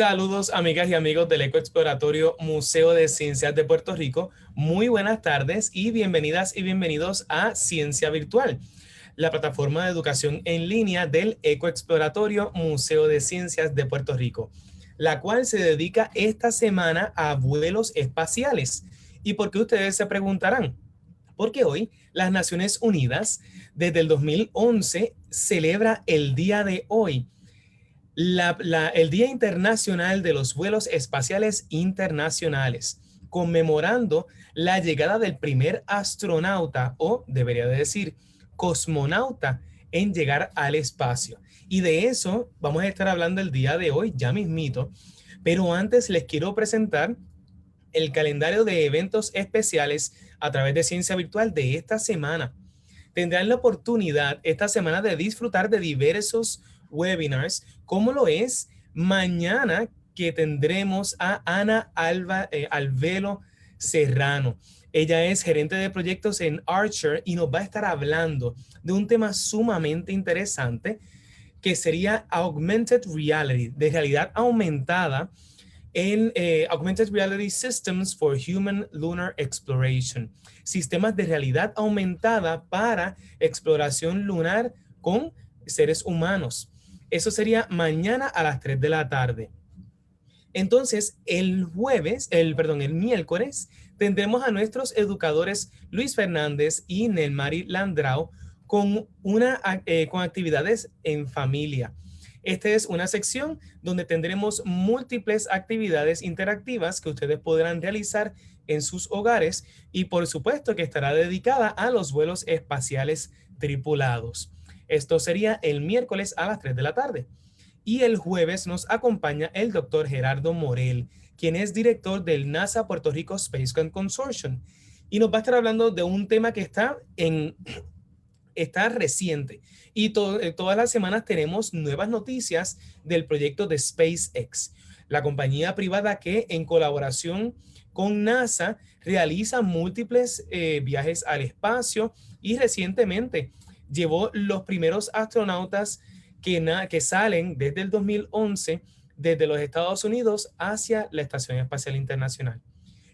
Saludos, amigas y amigos del Ecoexploratorio Museo de Ciencias de Puerto Rico. Muy buenas tardes y bienvenidas y bienvenidos a Ciencia Virtual, la plataforma de educación en línea del Ecoexploratorio Museo de Ciencias de Puerto Rico, la cual se dedica esta semana a vuelos espaciales. ¿Y por qué ustedes se preguntarán? Porque hoy las Naciones Unidas, desde el 2011, celebra el día de hoy, el Día Internacional de los Vuelos Espaciales Internacionales, conmemorando la llegada del primer astronauta, o debería de decir, cosmonauta, en llegar al espacio. Y de eso vamos a estar hablando el día de hoy, ya mismito. Pero antes les quiero presentar el calendario de eventos especiales a través de Ciencia Virtual de esta semana. Tendrán la oportunidad esta semana de disfrutar de diversos webinars, como lo es mañana, que tendremos a Ana Alvelo Serrano. Ella es gerente de proyectos en Archer y nos va a estar hablando de un tema sumamente interesante que sería Augmented Reality, de realidad aumentada, en Augmented Reality Systems for Human Lunar Exploration, sistemas de realidad aumentada para exploración lunar con seres humanos. Eso sería mañana a las 3 de la tarde. Entonces, el miércoles, tendremos a nuestros educadores Luis Fernández y Nelmari Landrao con actividades en familia. Esta es una sección donde tendremos múltiples actividades interactivas que ustedes podrán realizar en sus hogares y por supuesto que estará dedicada a los vuelos espaciales tripulados. Esto sería el miércoles a las 3 de la tarde. Y el jueves nos acompaña el doctor Gerardo Morel, quien es director del NASA Puerto Rico Space Consortium. Y nos va a estar hablando de un tema que está reciente y todas las semanas tenemos nuevas noticias del proyecto de SpaceX, la compañía privada que en colaboración con NASA realiza múltiples viajes al espacio y recientemente llevó los primeros astronautas que salen desde el 2011 desde los Estados Unidos hacia la Estación Espacial Internacional.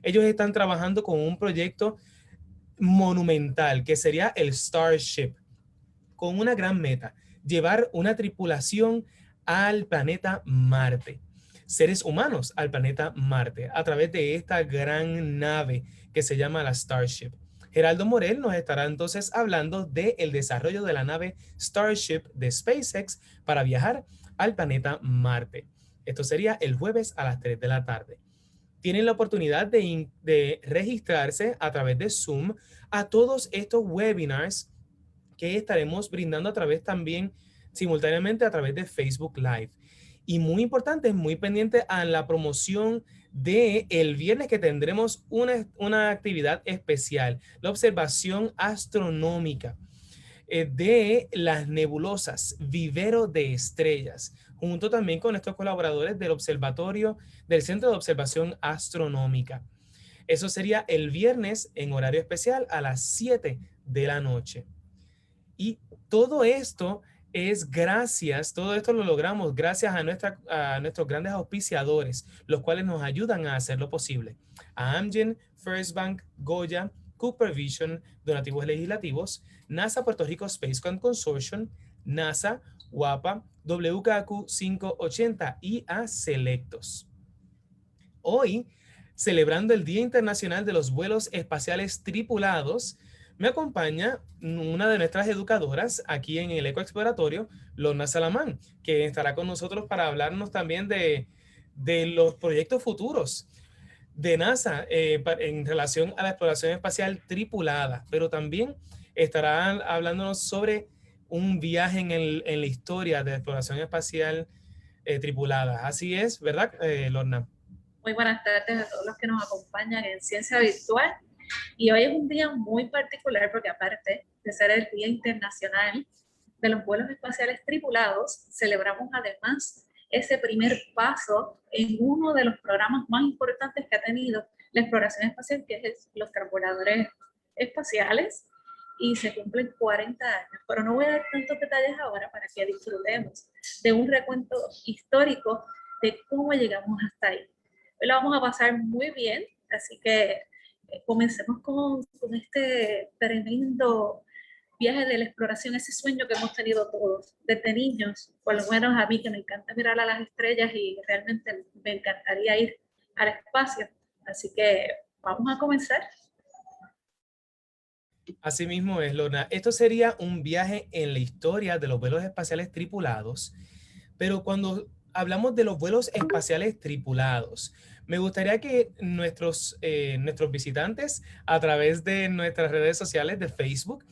Ellos están trabajando con un proyecto monumental que sería el Starship, con una gran meta: llevar una tripulación al planeta Marte, seres humanos al planeta Marte, a través de esta gran nave que se llama la Starship. Geraldo Morel nos estará entonces hablando del desarrollo de la nave Starship de SpaceX para viajar al planeta Marte. Esto sería el jueves a las 3 de la tarde. Tienen la oportunidad de registrarse a través de Zoom a todos estos webinars que estaremos brindando a través también simultáneamente a través de Facebook Live. Y muy importante, muy pendiente a la promoción de el viernes, que tendremos una actividad especial, la observación astronómica de las nebulosas, vivero de estrellas, junto también con estos colaboradores del observatorio del Centro de Observación Astronómica. Eso sería el viernes en horario especial a las 7 de la noche. Y todo esto todo esto lo logramos gracias a nuestros grandes auspiciadores, los cuales nos ayudan a hacerlo posible: a Amgen, First Bank, Goya, Cooper Vision, Donativos Legislativos, NASA Puerto Rico Space Consortium, NASA, WAPA, WKQ 580 y a Selectos. Hoy, celebrando el Día Internacional de los Vuelos Espaciales Tripulados, me acompaña una de nuestras educadoras aquí en el Ecoexploratorio, Lorna Salamán, que estará con nosotros para hablarnos también de los proyectos futuros de NASA en relación a la exploración espacial tripulada, pero también estará hablándonos sobre un viaje en la historia de la exploración espacial tripulada. Así es, ¿verdad, Lorna? Muy buenas tardes a todos los que nos acompañan en Ciencia Virtual. Y hoy es un día muy particular porque, aparte de ser el Día Internacional de los Vuelos Espaciales Tripulados, celebramos además ese primer paso en uno de los programas más importantes que ha tenido la exploración espacial, que es los transbordadores espaciales, y se cumplen 40 años. Pero no voy a dar tantos detalles ahora para que disfrutemos de un recuento histórico de cómo llegamos hasta ahí. Hoy la vamos a pasar muy bien, así que comencemos con este tremendo viaje de la exploración, ese sueño que hemos tenido todos desde niños, por lo menos a mí que me encanta mirar a las estrellas y realmente me encantaría ir al espacio. Así que vamos a comenzar. Así mismo es, Lorna. Esto sería un viaje en la historia de los vuelos espaciales tripulados, pero cuando hablamos de los vuelos espaciales tripulados, me gustaría que nuestros visitantes a través de nuestras redes sociales de Facebook,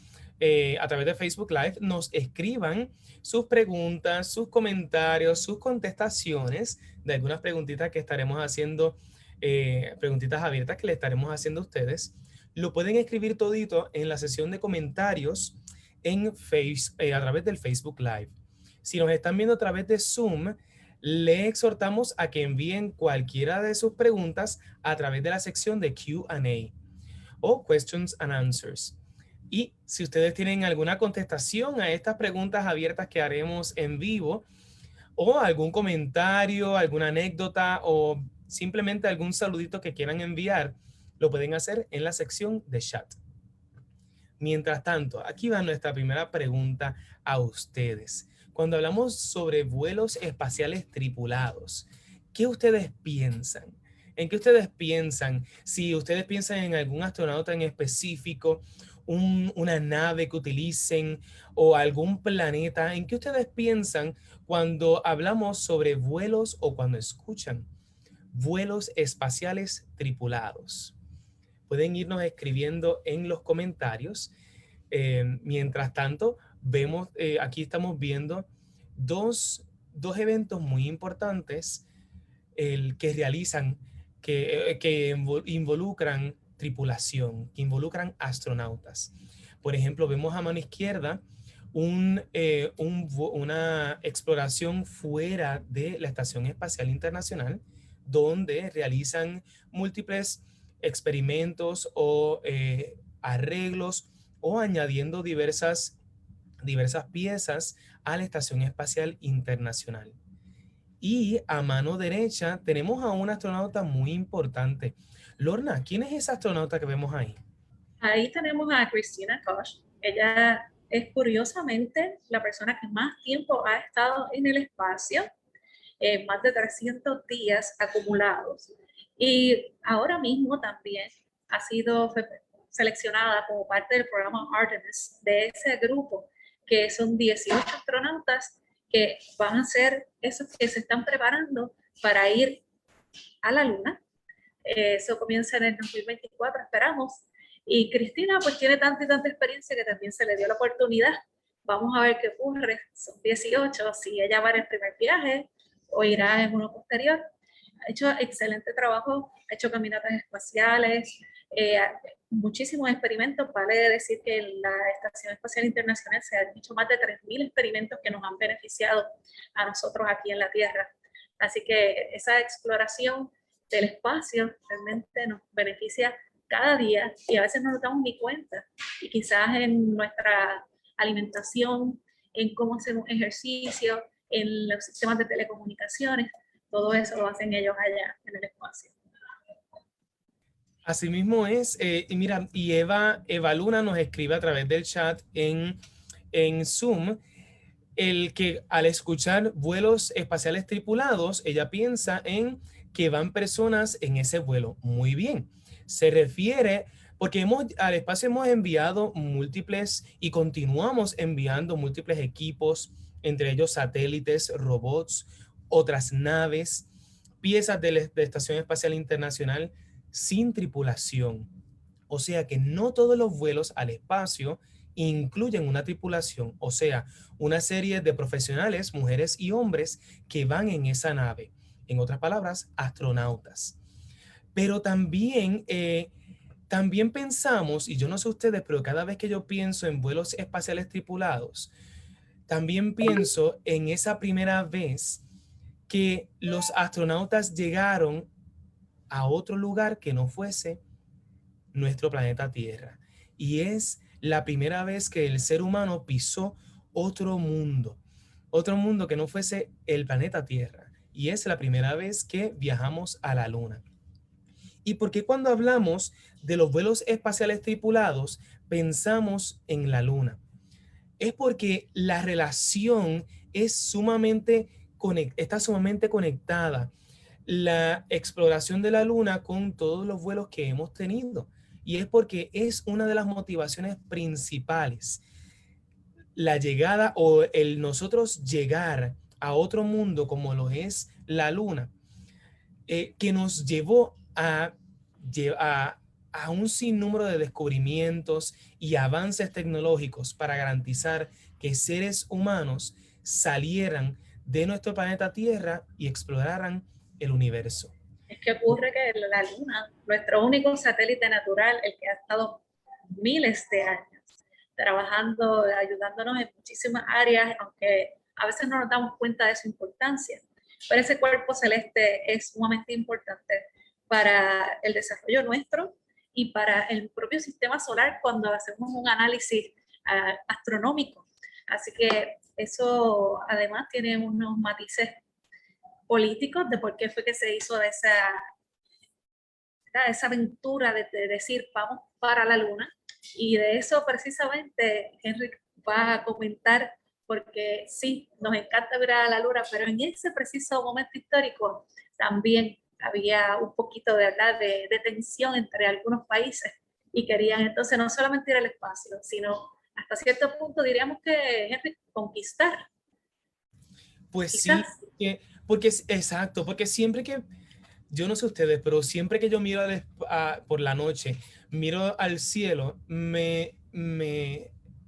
a través de Facebook Live, nos escriban sus preguntas, sus comentarios, sus contestaciones de algunas preguntitas que estaremos haciendo, preguntitas abiertas que le estaremos haciendo a ustedes. Lo pueden escribir todito en la sesión de comentarios a través del Facebook Live. Si nos están viendo a través de Zoom, le exhortamos a que envíen cualquiera de sus preguntas a través de la sección de Q&A o Questions and Answers. Y si ustedes tienen alguna contestación a estas preguntas abiertas que haremos en vivo, o algún comentario, alguna anécdota o simplemente algún saludito que quieran enviar, lo pueden hacer en la sección de chat. Mientras tanto, aquí va nuestra primera pregunta a ustedes. Cuando hablamos sobre vuelos espaciales tripulados, ¿qué ustedes piensan? ¿En qué ustedes piensan? Si ustedes piensan en algún astronauta en específico, una nave que utilicen o algún planeta, ¿en qué ustedes piensan cuando hablamos sobre vuelos o cuando escuchan vuelos espaciales tripulados? Pueden irnos escribiendo en los comentarios. Mientras tanto, aquí estamos viendo dos eventos muy importantes que realizan, que involucran tripulación, que involucran astronautas. Por ejemplo, vemos a mano izquierda una exploración fuera de la Estación Espacial Internacional, donde realizan múltiples experimentos o arreglos o añadiendo diversas piezas a la Estación Espacial Internacional. Y a mano derecha tenemos a un astronauta muy importante. Lorna, ¿quién es esa astronauta que vemos ahí? Ahí tenemos a Christina Koch. Ella es curiosamente la persona que más tiempo ha estado en el espacio, más de 300 días acumulados. Y ahora mismo también fue seleccionada como parte del programa Artemis de ese grupo, que son 18 astronautas que van a ser esos que se están preparando para ir a la Luna. Eso comienza en el 2024, esperamos. Y Cristina pues tiene tanta y tanta experiencia que también se le dio la oportunidad. Vamos a ver qué ocurre. Son 18, si ella va en el primer viaje o irá en uno posterior. Ha hecho excelente trabajo, ha hecho caminatas espaciales, muchísimos experimentos. Vale decir que en la Estación Espacial Internacional se han hecho más de 3.000 experimentos que nos han beneficiado a nosotros aquí en la Tierra. Así que esa exploración del espacio realmente nos beneficia cada día y a veces no nos damos ni cuenta. Y quizás en nuestra alimentación, en cómo hacemos ejercicio, en los sistemas de telecomunicaciones, todo eso lo hacen ellos allá en el espacio. Así mismo es. Y mira, y Eva Luna nos escribe a través del chat en Zoom, el que al escuchar vuelos espaciales tripulados, ella piensa en que van personas en ese vuelo. Muy bien. Se refiere, porque al espacio hemos enviado múltiples y continuamos enviando múltiples equipos, entre ellos satélites, robots, otras naves, piezas de la Estación Espacial Internacional sin tripulación. O sea que no todos los vuelos al espacio incluyen una tripulación, o sea, una serie de profesionales, mujeres y hombres que van en esa nave. En otras palabras, astronautas. Pero también pensamos, y yo no sé ustedes, pero cada vez que yo pienso en vuelos espaciales tripulados, también pienso en esa primera vez que los astronautas llegaron a otro lugar que no fuese nuestro planeta Tierra. Y es la primera vez que el ser humano pisó otro mundo que no fuese el planeta Tierra. y es la primera vez que viajamos a la Luna. ¿Y por qué cuando hablamos de los vuelos espaciales tripulados pensamos en la Luna? Es porque la relación está sumamente conectada, la exploración de la Luna con todos los vuelos que hemos tenido. Y es porque es una de las motivaciones principales, la llegada o el nosotros llegar a otro mundo como lo es la Luna, que nos llevó a un sinnúmero de descubrimientos y avances tecnológicos para garantizar que seres humanos salieran de nuestro planeta Tierra y exploraran el universo. Es que ocurre que la Luna, nuestro único satélite natural, el que ha estado miles de años trabajando, ayudándonos en muchísimas áreas, aunque a veces no nos damos cuenta de su importancia. Pero ese cuerpo celeste es sumamente importante para el desarrollo nuestro y para el propio sistema solar cuando hacemos un análisis astronómico. Así que eso además tiene unos matices políticos de por qué fue que se hizo de esa aventura de decir vamos para la Luna, y de eso precisamente Henry va a comentar, porque sí, nos encanta ver a la Luna, pero en ese preciso momento histórico también había un poquito de tensión entre algunos países y querían entonces no solamente ir al espacio, sino hasta cierto punto diríamos que Henry conquistar. Pues Quizás. sí, porque es exacto, porque siempre que, yo no sé ustedes, pero siempre que yo miro por la noche, miro al cielo, me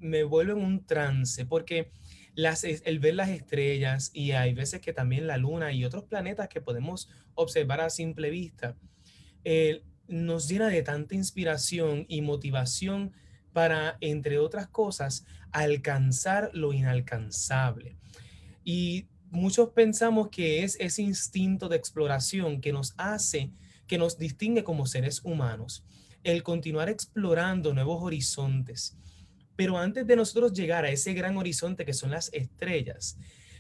vuelvo en un trance, porque el ver las estrellas, y hay veces que también la luna y otros planetas que podemos observar a simple vista, nos llena de tanta inspiración y motivación para, entre otras cosas, alcanzar lo inalcanzable. Y muchos pensamos que es ese instinto de exploración que nos distingue como seres humanos, el continuar explorando nuevos horizontes. Pero antes de nosotros llegar a ese gran horizonte que son las estrellas,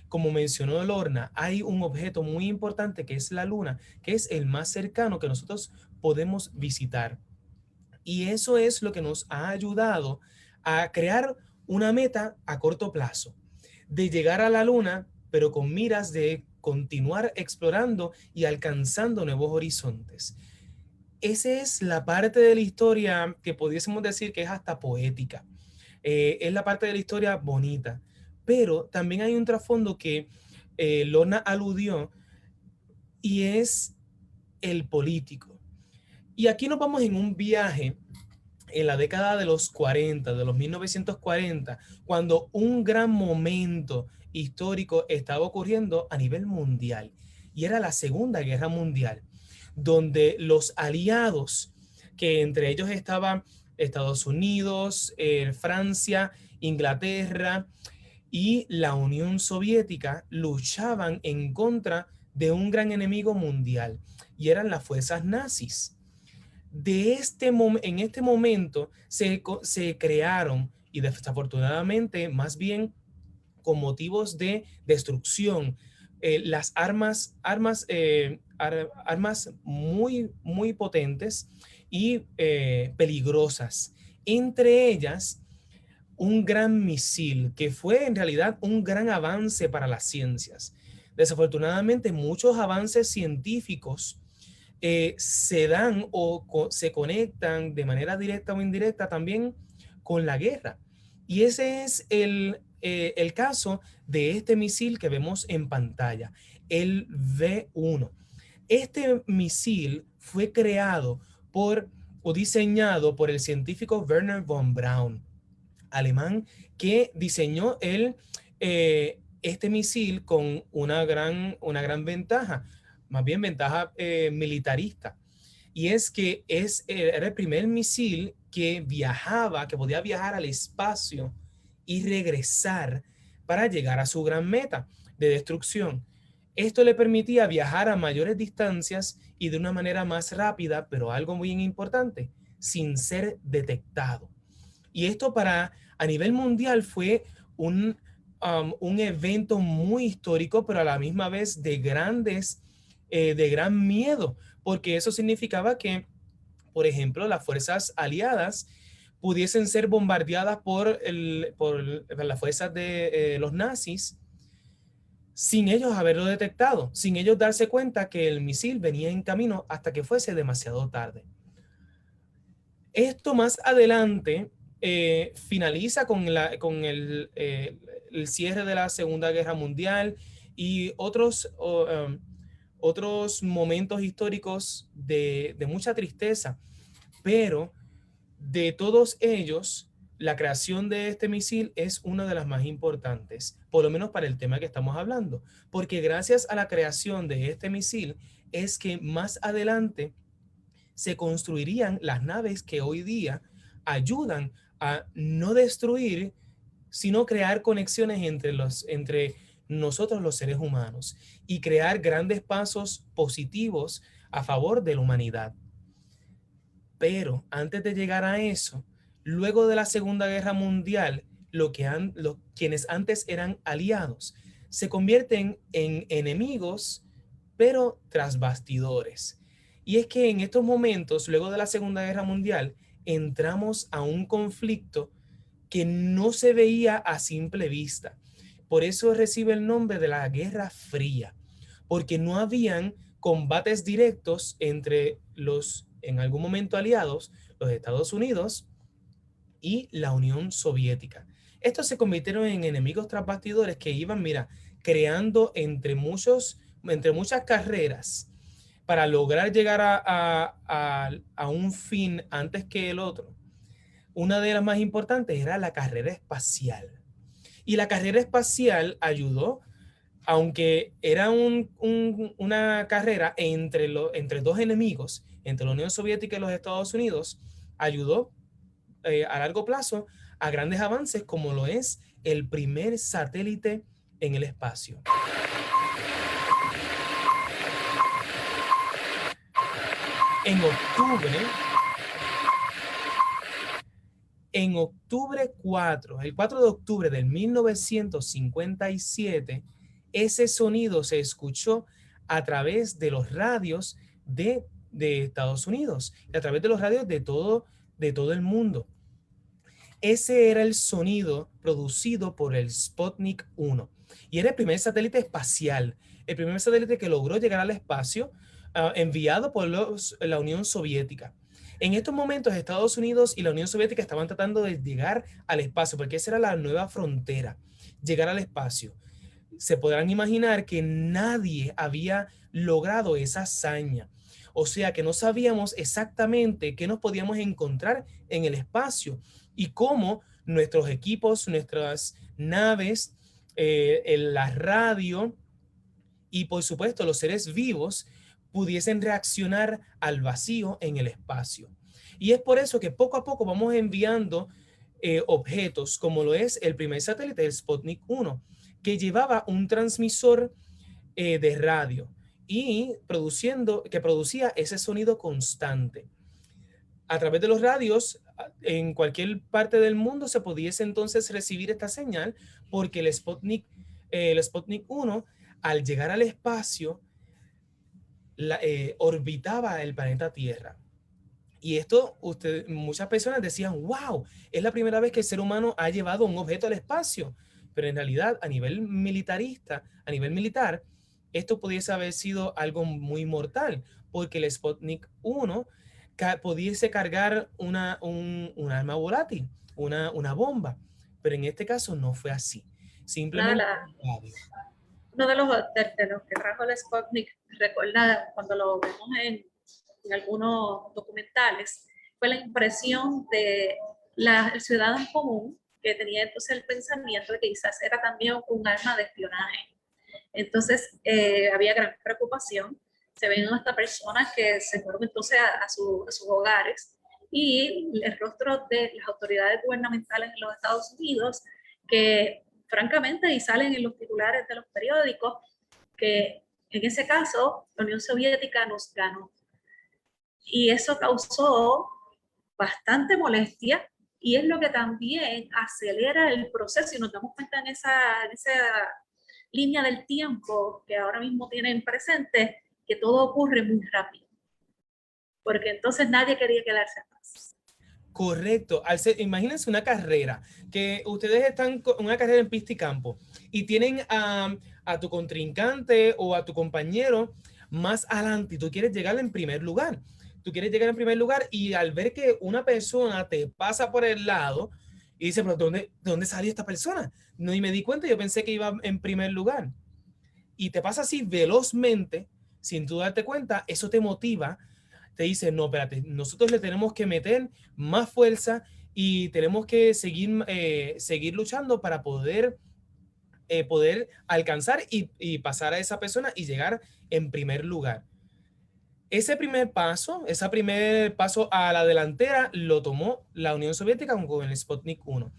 como mencionó Lorna, hay un objeto muy importante que es la Luna, que es el más cercano que nosotros podemos visitar. Y eso es lo que nos ha ayudado a crear una meta a corto plazo, de llegar a la Luna, pero con miras de continuar explorando y alcanzando nuevos horizontes. Esa es la parte de la historia que pudiésemos decir que es hasta poética. Es la parte de la historia bonita, pero también hay un trasfondo que Lorna aludió, y es el político. Y aquí nos vamos en un viaje en la década de los 40, de los 1940, cuando un gran momento histórico estaba ocurriendo a nivel mundial, y era la Segunda Guerra Mundial, donde los aliados, que entre ellos estaban Estados Unidos, Francia, Inglaterra y la Unión Soviética, luchaban en contra de un gran enemigo mundial, y eran las fuerzas nazis. En este momento se crearon, y desafortunadamente más bien con motivos de destrucción, las armas muy, muy potentes y peligrosas. Entre ellas, un gran misil que fue en realidad un gran avance para las ciencias. Desafortunadamente, muchos avances científicos se dan o se conectan de manera directa o indirecta también con la guerra. Y ese es el caso de este misil que vemos en pantalla, el V1. Este misil fue creado o diseñado por el científico Wernher von Braun, alemán, que diseñó este misil con una gran ventaja, más bien ventaja militarista, y es que era el primer misil que podía viajar al espacio y regresar para llegar a su gran meta de destrucción. Esto le permitía viajar a mayores distancias y de una manera más rápida, pero algo muy importante, sin ser detectado. Y esto a nivel mundial fue un evento muy histórico, pero a la misma vez de de gran miedo, porque eso significaba que, por ejemplo, las fuerzas aliadas pudiesen ser bombardeadas por las fuerzas de los nazis sin ellos haberlo detectado, sin ellos darse cuenta que el misil venía en camino hasta que fuese demasiado tarde. Esto más adelante finaliza con el cierre de la Segunda Guerra Mundial y otros momentos históricos de mucha tristeza, pero de todos ellos, la creación de este misil es una de las más importantes, por lo menos para el tema que estamos hablando, porque gracias a la creación de este misil es que más adelante se construirían las naves que hoy día ayudan a no destruir, sino crear conexiones entre nosotros los seres humanos y crear grandes pasos positivos a favor de la humanidad. Pero antes de llegar a eso, luego de la Segunda Guerra Mundial, quienes antes eran aliados se convierten en enemigos, pero tras bastidores. Y es que en estos momentos, luego de la Segunda Guerra Mundial, entramos a un conflicto que no se veía a simple vista. Por eso recibe el nombre de la Guerra Fría, porque no habían combates directos entre los, en algún momento aliados, los Estados Unidos y la Unión Soviética. Estos se convirtieron en enemigos tras bastidores que iban, mira, creando entre muchas carreras para lograr llegar a un fin antes que el otro. Una de las más importantes era la carrera espacial. Y la carrera espacial ayudó, aunque era una carrera entre dos enemigos, entre la Unión Soviética y los Estados Unidos, ayudó a largo plazo a grandes avances como lo es el primer satélite en el espacio. En octubre, el 4 de octubre de 1957, ese sonido se escuchó a través de los radios de Estados Unidos y a través de los radios de todo el mundo. Ese era el sonido producido por el Sputnik 1 y era el primer satélite espacial, el primer satélite que logró llegar al espacio, enviado por la Unión Soviética. En estos momentos, Estados Unidos y la Unión Soviética estaban tratando de llegar al espacio, porque esa era la nueva frontera, llegar al espacio. Se podrán imaginar que nadie había logrado esa hazaña. O sea que no sabíamos exactamente qué nos podíamos encontrar en el espacio y cómo nuestros equipos, nuestras naves, la radio y por supuesto los seres vivos pudiesen reaccionar al vacío en el espacio. Y es por eso que poco a poco vamos enviando objetos, como lo es el primer satélite, el Sputnik 1, que llevaba un transmisor de radio y que producía ese sonido constante. A través de los radios, en cualquier parte del mundo se pudiese entonces recibir esta señal, porque el Sputnik 1, al llegar al espacio, orbitaba el planeta Tierra. Y esto, muchas personas decían, wow, es la primera vez que el ser humano ha llevado un objeto al espacio. Pero en realidad, a nivel militarista, a nivel militar, esto pudiese haber sido algo muy mortal, porque el Sputnik 1 pudiese cargar un arma volátil, una bomba. Pero en este caso no fue así. Simplemente... Uno de los que trajo el Sputnik, recuerda cuando lo vemos en algunos documentales, fue la impresión de el ciudadano común que tenía entonces el pensamiento de que quizás era también un arma de espionaje. Entonces había gran preocupación. Se ven hasta personas que se fueron entonces a sus hogares y el rostro de las autoridades gubernamentales en los Estados Unidos que francamente, y salen en los titulares de los periódicos, que en ese caso la Unión Soviética nos ganó. Y eso causó bastante molestia Y es lo que también acelera el proceso y nos damos cuenta en esa línea del tiempo que ahora mismo tienen presente, que todo ocurre muy rápido. Porque entonces nadie quería quedarse atrás. Correcto. Imagínense una carrera, que ustedes están con una carrera en pista y campo y tienen a tu contrincante o a tu compañero más adelante y tú quieres llegar en primer lugar. Tú quieres llegar en primer lugar y al ver que una persona te pasa por el lado y dice, pero ¿de dónde salió esta persona? No, y me di cuenta, yo pensé que iba en primer lugar. Y te pasa así velozmente, sin tú darte cuenta, eso te motiva, te dice, no, espérate, nosotros le tenemos que meter más fuerza y tenemos que seguir luchando para poder alcanzar y pasar a esa persona y llegar en primer lugar. Ese primer paso a la delantera lo tomó la Unión Soviética con el Sputnik 1.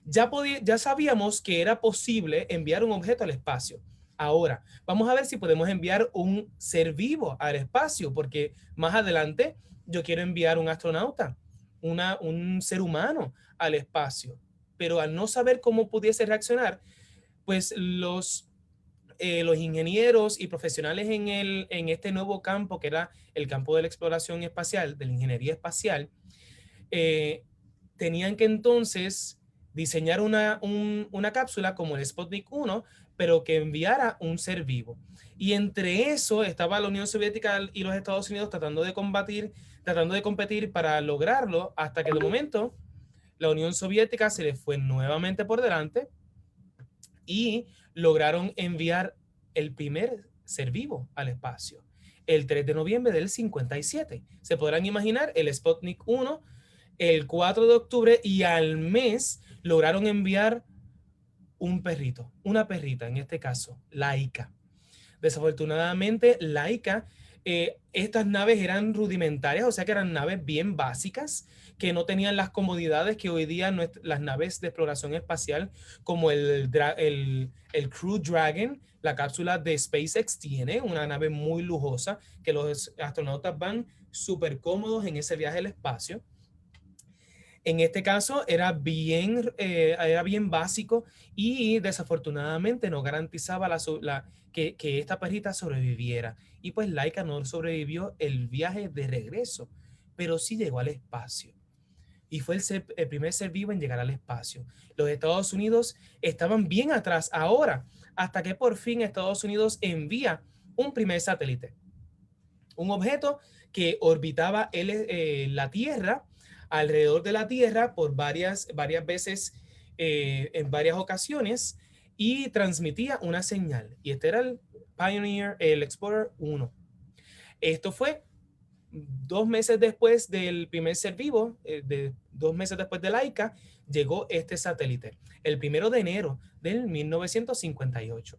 Ya sabíamos que era posible enviar un objeto al espacio. Ahora, vamos a ver si podemos enviar un ser vivo al espacio, porque más adelante yo quiero enviar un astronauta, un ser humano al espacio. Pero al no saber cómo pudiese reaccionar, pues los ingenieros y profesionales en este nuevo campo, que era el campo de la exploración espacial, de la ingeniería espacial, tenían que entonces diseñar una cápsula como el Sputnik 1, pero que enviara un ser vivo. Y entre eso estaba la Unión Soviética y los Estados Unidos tratando de competir para lograrlo, hasta que de momento la Unión Soviética se les fue nuevamente por delante y lograron enviar el primer ser vivo al espacio el 3 de noviembre del 57. Se podrán imaginar el Sputnik 1 el 4 de octubre y al mes lograron enviar un perrito, una perrita, en este caso, Laika. Desafortunadamente, Laika, estas naves eran rudimentarias, o sea que eran naves bien básicas, que no tenían las comodidades que hoy día las naves de exploración espacial, como el Crew Dragon, la cápsula de SpaceX, tiene una nave muy lujosa, que los astronautas van súper cómodos en ese viaje al espacio. En este caso era bien básico y desafortunadamente no garantizaba que esta perrita sobreviviera. Y pues Laika no sobrevivió el viaje de regreso, pero sí llegó al espacio. Y fue el primer ser vivo en llegar al espacio. Los Estados Unidos estaban bien atrás ahora, hasta que por fin Estados Unidos envía un primer satélite. Un objeto que orbitaba la Tierra, alrededor de la Tierra por varias veces, en varias ocasiones, y transmitía una señal. Y este era el Pioneer, el Explorer 1. Esto fue 2 meses después del primer ser vivo, 2 meses después de Laika, llegó este satélite, el 1 de enero del 1958.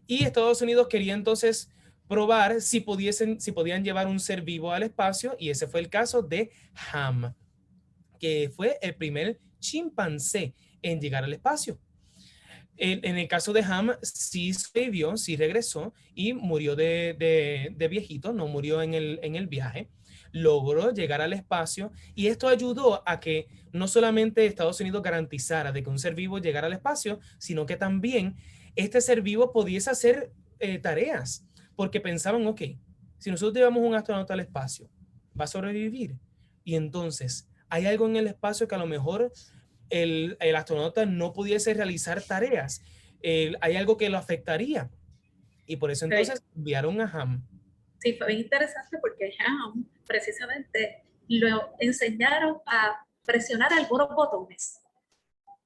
Y Estados Unidos quería entonces probar si podían llevar un ser vivo al espacio, y ese fue el caso de Ham, que fue el primer chimpancé en llegar al espacio. En el caso de Ham, sí sobrevivió, sí regresó y murió de viejito, no murió en el viaje. Logró llegar al espacio y esto ayudó a que no solamente Estados Unidos garantizara de que un ser vivo llegara al espacio, sino que también este ser vivo pudiese hacer tareas, porque pensaban, ok, si nosotros llevamos un astronauta al espacio, va a sobrevivir. Y entonces hay algo en el espacio que a lo mejor el astronauta no pudiese realizar tareas. Hay algo que lo afectaría. Y por eso entonces enviaron a Ham. Sí, fue bien interesante porque Ham precisamente lo enseñaron a presionar algunos botones.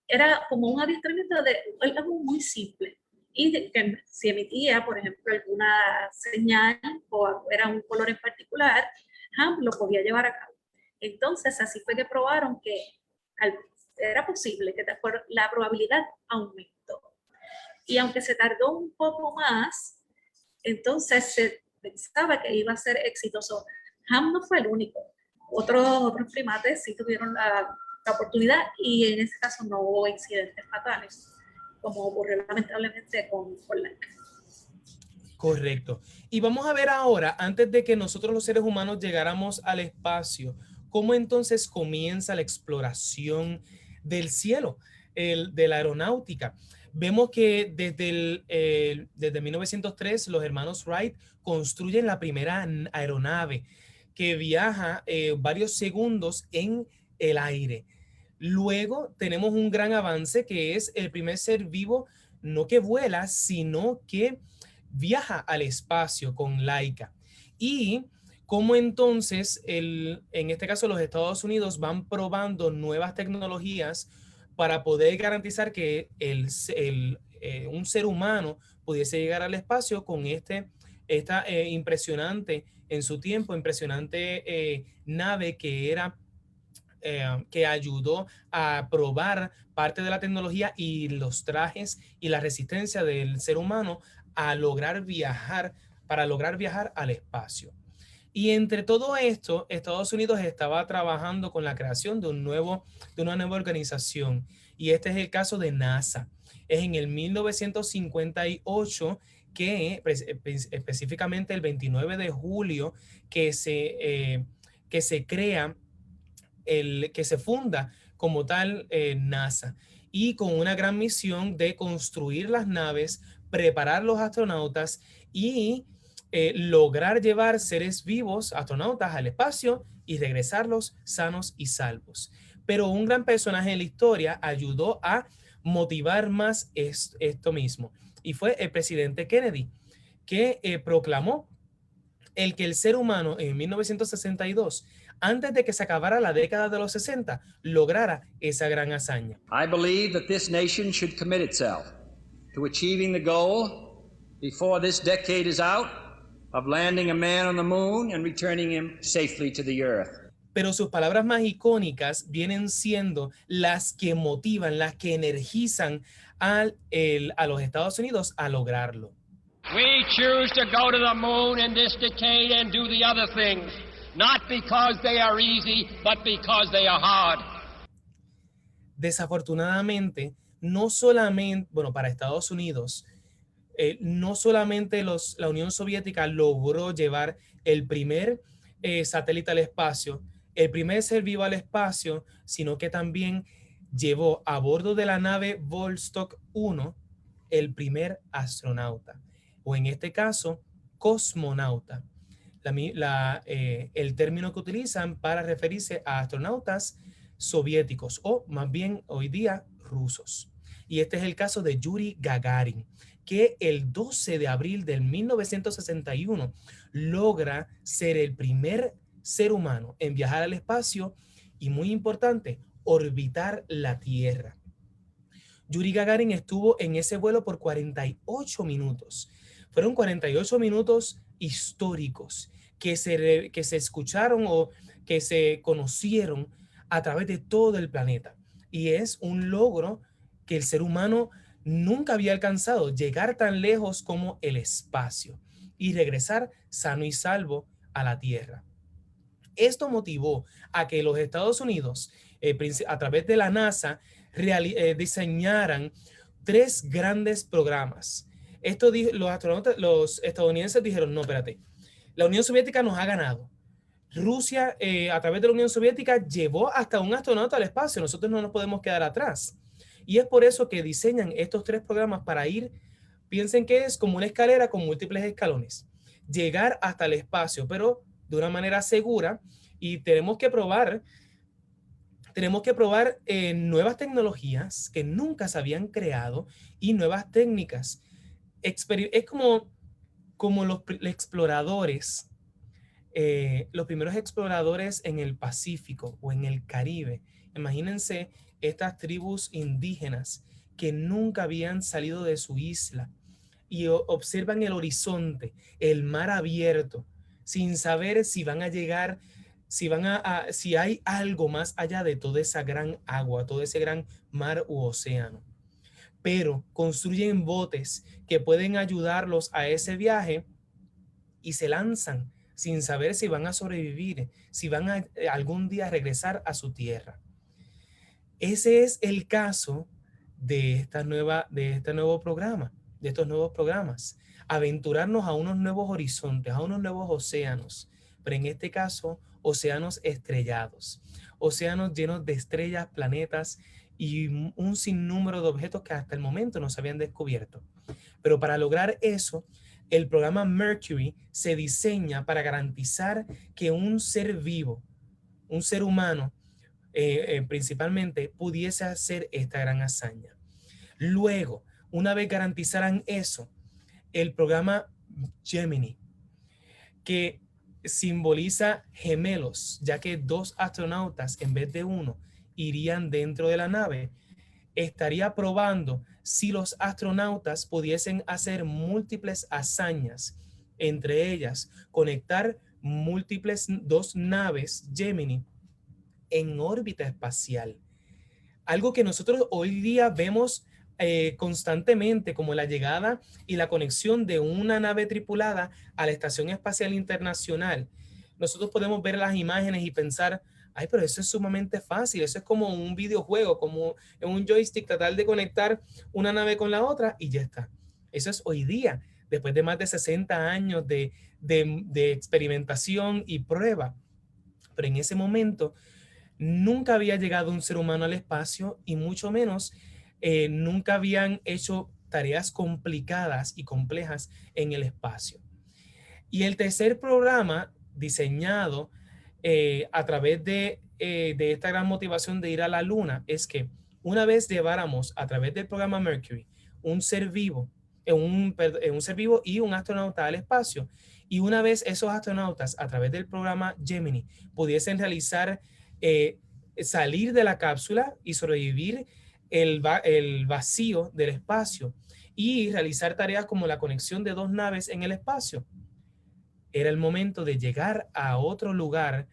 Era como un adiestramiento de algo muy simple. Y que si emitía, por ejemplo, alguna señal o era un color en particular, Ham lo podía llevar a cabo. Entonces, así fue que probaron que era posible que la probabilidad aumentó. Y aunque se tardó un poco más, entonces se pensaba que iba a ser exitoso. Ham no fue el único. Otros primates sí tuvieron la oportunidad y en ese caso no hubo incidentes fatales, como ocurrió lamentablemente con Laika. Correcto. Y vamos a ver ahora, antes de que nosotros los seres humanos llegáramos al espacio, cómo entonces comienza la exploración del cielo, de la aeronáutica. Vemos que desde 1903 los hermanos Wright construyen la primera aeronave que viaja varios segundos en el aire. Luego tenemos un gran avance que es el primer ser vivo, no que vuela, sino que viaja al espacio con Laika. Y cómo entonces, en este caso los Estados Unidos van probando nuevas tecnologías para poder garantizar que un ser humano pudiese llegar al espacio con esta impresionante, en su tiempo, impresionante nave que ayudó a probar parte de la tecnología y los trajes y la resistencia del ser humano a lograr viajar, para lograr viajar al espacio. Y entre todo esto, Estados Unidos estaba trabajando con la creación de una nueva organización. Y este es el caso de NASA. Es en el 1958 que específicamente el 29 de julio que se crea, que se funda como tal NASA. Y con una gran misión de construir las naves, preparar los astronautas y lograr llevar seres vivos, astronautas, al espacio y regresarlos sanos y salvos. Pero un gran personaje en la historia ayudó a motivar más esto mismo, y fue el presidente Kennedy, que proclamó que el ser humano en 1962, antes de que se acabara la década de los 60, lograra esa gran hazaña. I believe that this nation should commit itself to achieving the goal before this decade is out of landing a man on the moon and returning him safely to the earth. Pero sus palabras más icónicas vienen siendo las que motivan, las que energizan a los Estados Unidos a lograrlo. We choose to go to the moon in this decade and do the other things, not because they are easy, but because they are hard. Desafortunadamente, no solamente, bueno, para Estados Unidos, no solamente la Unión Soviética logró llevar el primer satélite al espacio, el primer ser vivo al espacio, sino que también llevó a bordo de la nave Vostok 1 el primer astronauta, o en este caso, cosmonauta, el término que utilizan para referirse a astronautas soviéticos, o más bien hoy día rusos. Y este es el caso de Yuri Gagarin, que el 12 de abril del 1961 logra ser el primer ser humano en viajar al espacio y, muy importante, orbitar la Tierra. Yuri Gagarin estuvo en ese vuelo por 48 minutos. Fueron 48 minutos históricos que se escucharon o que se conocieron a través de todo el planeta. Y es un logro que el ser humano nunca había alcanzado, llegar tan lejos como el espacio y regresar sano y salvo a la Tierra. Esto motivó a que los Estados Unidos, a través de la NASA, diseñaran 3 grandes programas. Los estadounidenses dijeron, no, espérate, la Unión Soviética nos ha ganado. Rusia, a través de la Unión Soviética, llevó hasta un astronauta al espacio. Nosotros no nos podemos quedar atrás. Y es por eso que diseñan estos 3 programas para piensen que es como una escalera con múltiples escalones. Llegar hasta el espacio, pero de una manera segura, y tenemos que probar nuevas tecnologías que nunca se habían creado y nuevas técnicas. Es como los exploradores, los primeros exploradores en el Pacífico o en el Caribe. Imagínense estas tribus indígenas que nunca habían salido de su isla y observan el horizonte, el mar abierto, sin saber si van a llegar, si hay algo más allá de toda esa gran agua, todo ese gran mar u océano. Pero construyen botes que pueden ayudarlos a ese viaje y se lanzan sin saber si van a sobrevivir, si van a algún día regresar a su tierra. Ese es el caso de estos nuevos programas. Aventurarnos a unos nuevos horizontes, a unos nuevos océanos, pero en este caso océanos estrellados, océanos llenos de estrellas, planetas y un sinnúmero de objetos que hasta el momento no se habían descubierto. Pero para lograr eso, el programa Mercury se diseña para garantizar que un ser vivo, un ser humano, principalmente, pudiese hacer esta gran hazaña. Luego, una vez garantizaran eso, el programa Gemini, que simboliza gemelos, ya que 2 astronautas en vez de 1 irían dentro de la nave, estaría probando si los astronautas pudiesen hacer múltiples hazañas, entre ellas conectar múltiples 2 naves Gemini en órbita espacial. Algo que nosotros hoy día vemos constantemente, como la llegada y la conexión de una nave tripulada a la Estación Espacial Internacional. Nosotros podemos ver las imágenes y pensar, ay, pero eso es sumamente fácil, eso es como un videojuego, como en un joystick, tratar de conectar una nave con la otra y ya está. Eso es hoy día, después de más de 60 años de experimentación y prueba. Pero en ese momento nunca había llegado un ser humano al espacio y mucho menos nunca habían hecho tareas complicadas y complejas en el espacio. Y el tercer programa diseñado a través de esta gran motivación de ir a la Luna es que una vez lleváramos a través del programa Mercury un ser vivo, un ser vivo y un astronauta al espacio, y una vez esos astronautas a través del programa Gemini pudiesen realizar salir de la cápsula y sobrevivir el vacío del espacio y realizar tareas como la conexión de 2 naves en el espacio, era el momento de llegar a otro lugar,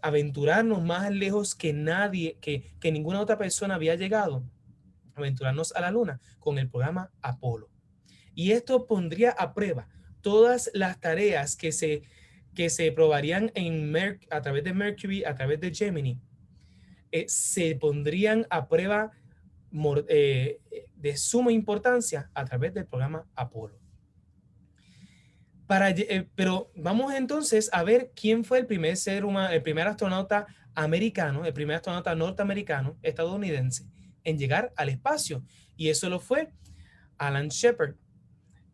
aventurarnos más lejos que nadie, que ninguna otra persona había llegado, aventurarnos a la Luna con el programa Apolo. Y esto pondría a prueba todas las tareas que se probarían a través de Mercury, a través de Gemini, se pondrían a prueba de suma importancia a través del programa Apolo. Pero vamos entonces a ver quién fue el primer ser humano, el primer astronauta americano, el primer astronauta norteamericano, estadounidense, en llegar al espacio. Y eso lo fue Alan Shepard.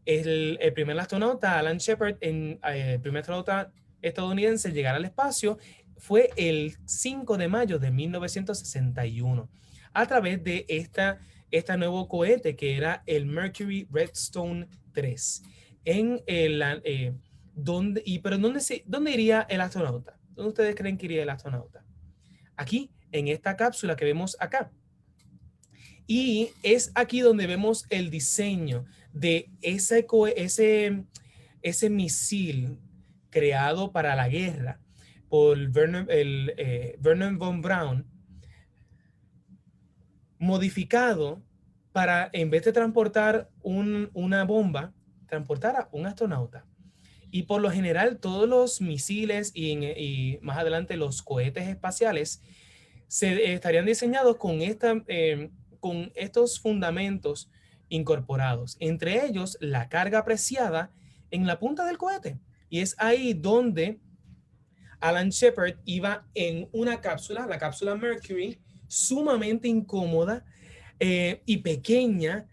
El primer astronauta, Alan Shepard, el primer astronauta estadounidense en llegar al espacio, fue el 5 de mayo de 1961, a través de este nuevo cohete que era el Mercury Redstone 3. ¿Dónde iría el astronauta? ¿Dónde ustedes creen que iría el astronauta? Aquí, en esta cápsula que vemos acá. Y es aquí donde vemos el diseño de ese misil creado para la guerra por Wernher von Braun, modificado para, en vez de transportar una bomba, transportara un astronauta. Y por lo general todos los misiles y más adelante los cohetes espaciales estarían diseñados con estos fundamentos incorporados, entre ellos la carga apreciada en la punta del cohete. Y es ahí donde Alan Shepard iba en una cápsula, la cápsula Mercury, sumamente incómoda y pequeña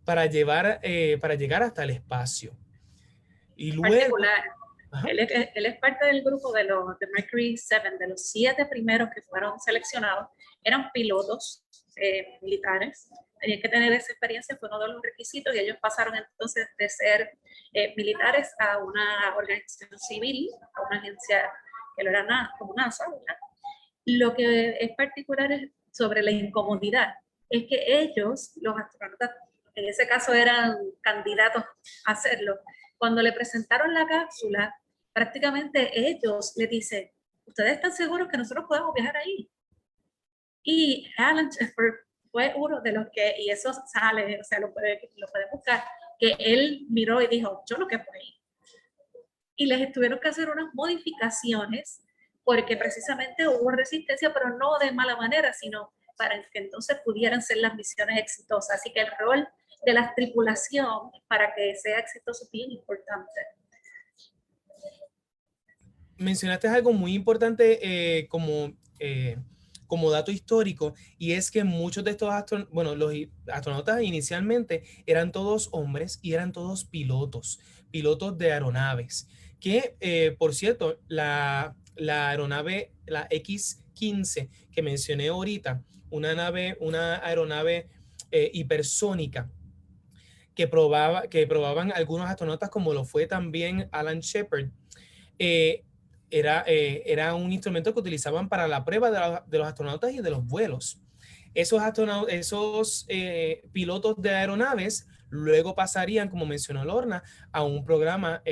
para llegar hasta el espacio. Y luego, particular. Él es parte del grupo de Mercury 7, de los 7 primeros que fueron seleccionados. Eran pilotos militares, tenían que tener esa experiencia, fue uno de los requisitos, y ellos pasaron entonces de ser militares a una organización civil, a una agencia que lo era como NASA, ¿verdad? Lo que es particular sobre la incomodidad es que ellos, los astronautas, en ese caso eran candidatos a hacerlo. Cuando le presentaron la cápsula, prácticamente ellos le dicen, ¿ustedes están seguros que nosotros podemos viajar ahí? Y Alan Shepard fue uno de los que, y eso sale, o sea, lo pueden buscar, que él miró y dijo, yo no quepo ahí. Y les tuvieron que hacer unas modificaciones porque precisamente hubo resistencia, pero no de mala manera, sino para que entonces pudieran ser las misiones exitosas. Así que el rol de la tripulación para que sea exitoso es bien importante. mencionaste algo muy importante como dato histórico, y es que muchos de estos los astronautas inicialmente eran todos hombres y eran todos pilotos de aeronaves, que por cierto, la aeronave, la X-15 que mencioné ahorita, una aeronave hipersónica que probaban algunos astronautas, como lo fue también Alan Shepard, era un instrumento que utilizaban para la prueba de los astronautas y de los vuelos. Esos pilotos de aeronaves luego pasarían, como mencionó Lorna, a un programa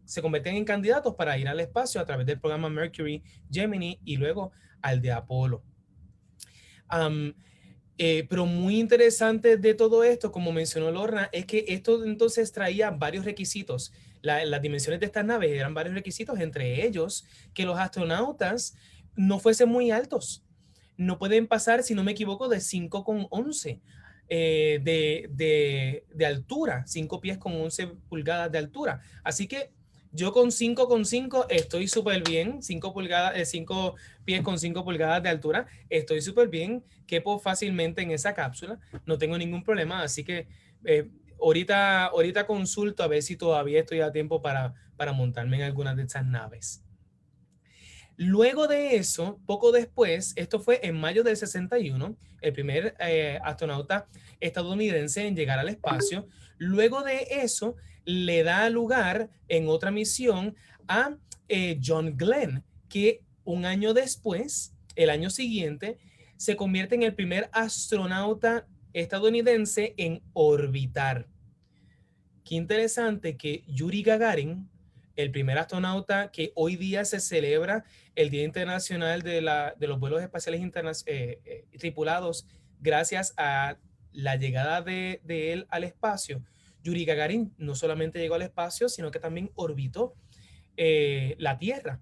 se convertían en candidatos para ir al espacio a través del programa Mercury, Gemini y luego al de Apolo. Pero muy interesante de todo esto, como mencionó Lorna, es que esto entonces traía varios requisitos. Las dimensiones de estas naves eran varios requisitos, entre ellos que los astronautas no fuesen muy altos. No pueden pasar, si no me equivoco, de 5,11 de altura, 5 pies con 11 pulgadas de altura. Así que yo con 5,5 estoy súper bien, 5 pies con 5 pulgadas de altura, estoy súper bien, quepo fácilmente en esa cápsula, no tengo ningún problema, así que ahorita consulto a ver si todavía estoy a tiempo para montarme en algunas de estas naves. Luego de eso, poco después, esto fue en mayo del 61, el primer astronauta estadounidense en llegar al espacio. Luego de eso, le da lugar en otra misión a John Glenn, que un año después, el año siguiente, se convierte en el primer astronauta estadounidense en orbitar. Qué interesante que Yuri Gagarin, el primer astronauta que hoy día se celebra el Día Internacional de los Vuelos Espaciales Tripulados, gracias a la llegada de él al espacio. Yuri Gagarin no solamente llegó al espacio, sino que también orbitó la Tierra.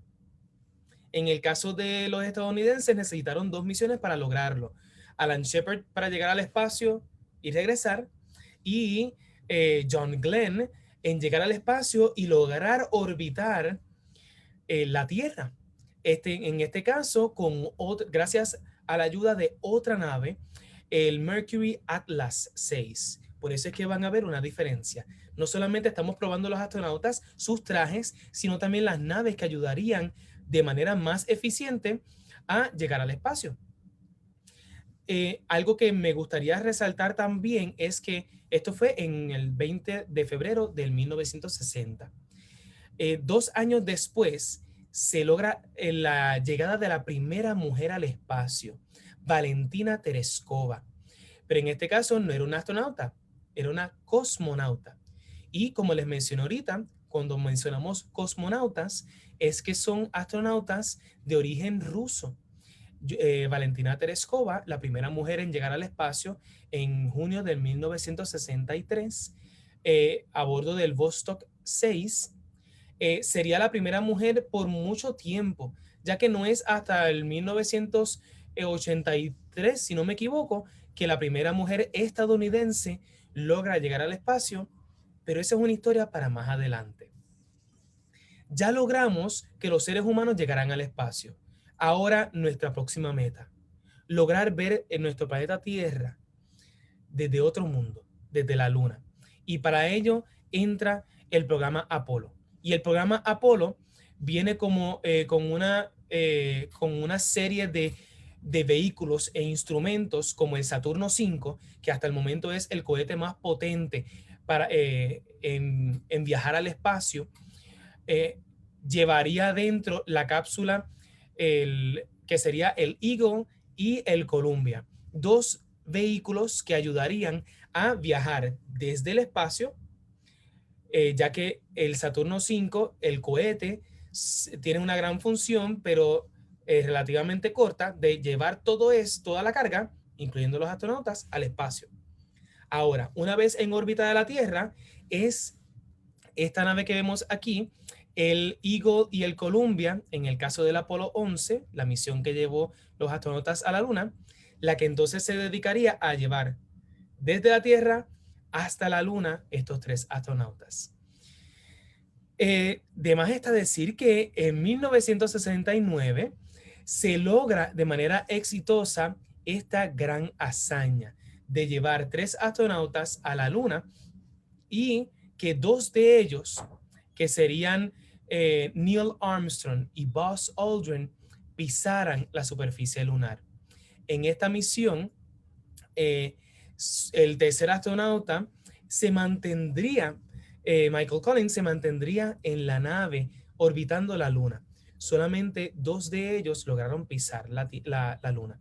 En el caso de los estadounidenses, necesitaron 2 misiones para lograrlo. Alan Shepard para llegar al espacio y regresar, y John Glenn en llegar al espacio y lograr orbitar la Tierra. En este caso, gracias a la ayuda de otra nave, el Mercury Atlas 6. Por eso es que van a ver una diferencia. No solamente estamos probando los astronautas, sus trajes, sino también las naves que ayudarían de manera más eficiente a llegar al espacio. Algo que me gustaría resaltar también es que esto fue en el 20 de febrero del 1960. 2 años después se logra la llegada de la primera mujer al espacio, Valentina Tereskova. Pero en este caso no era una astronauta, era una cosmonauta. Y como les mencioné ahorita, cuando mencionamos cosmonautas, es que son astronautas de origen ruso. Valentina Tereskova, la primera mujer en llegar al espacio en junio de 1963, a bordo del Vostok 6, sería la primera mujer por mucho tiempo, ya que no es hasta el 1983, si no me equivoco, que la primera mujer estadounidense logra llegar al espacio, pero esa es una historia para más adelante. Ya logramos que los seres humanos llegaran al espacio. Ahora nuestra próxima meta, lograr ver en nuestro planeta Tierra desde otro mundo, desde la Luna. Y para ello entra el programa Apolo. Y el programa Apolo viene con una serie de vehículos e instrumentos como el Saturno V, que hasta el momento es el cohete más potente en viajar al espacio. Llevaría dentro la cápsula que sería el Eagle y el Columbia, 2 vehículos que ayudarían a viajar desde el espacio, ya que el Saturno V, el cohete, tiene una gran función, pero relativamente corta, de llevar toda la carga, incluyendo los astronautas, al espacio. Ahora, una vez en órbita de la Tierra, es esta nave que vemos aquí, el Eagle y el Columbia, en el caso del Apolo 11, la misión que llevó los astronautas a la Luna, la que entonces se dedicaría a llevar desde la Tierra hasta la Luna estos 3 astronautas. De más está decir que en 1969 se logra de manera exitosa esta gran hazaña de llevar 3 astronautas a la Luna y que 2 de ellos, que serían Neil Armstrong y Buzz Aldrin, pisaran la superficie lunar. En esta misión, el tercer astronauta se mantendría, Michael Collins se mantendría en la nave orbitando la Luna. Solamente 2 de ellos lograron pisar la Luna.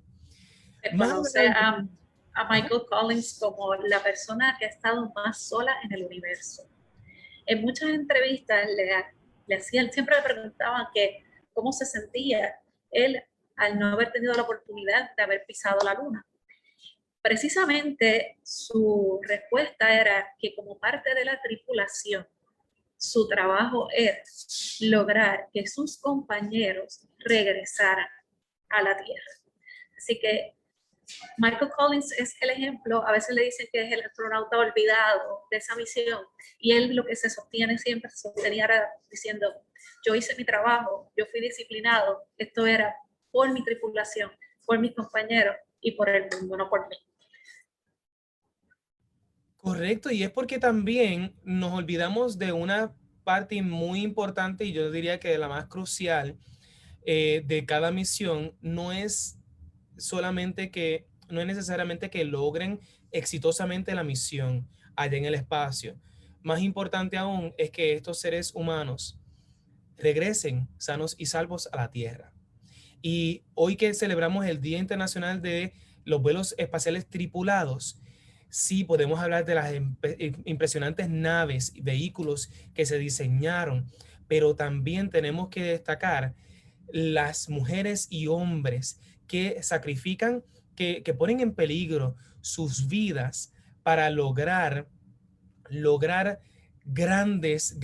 Se conoce a Michael Collins como la persona que ha estado más sola en el universo. En muchas entrevistas le hacían, siempre le preguntaban que cómo se sentía él al no haber tenido la oportunidad de haber pisado la Luna. Precisamente su respuesta era que como parte de la tripulación, su trabajo era lograr que sus compañeros regresaran a la Tierra. Así que Michael Collins es el ejemplo, a veces le dicen que es el astronauta olvidado de esa misión, y él lo que se sostenía era diciendo, yo hice mi trabajo, yo fui disciplinado, esto era por mi tripulación, por mis compañeros y por el mundo, no por mí. Correcto, y es porque también nos olvidamos de una parte muy importante, y yo diría que la más crucial de cada misión. No es necesariamente que logren exitosamente la misión allá en el espacio. Más importante aún es que estos seres humanos regresen sanos y salvos a la Tierra. Y hoy que celebramos el Día Internacional de los Vuelos Espaciales Tripulados, sí podemos hablar de las impresionantes naves y vehículos que se diseñaron, pero también tenemos que destacar las mujeres y hombres que sacrifican, que ponen en peligro sus vidas para lograr grandes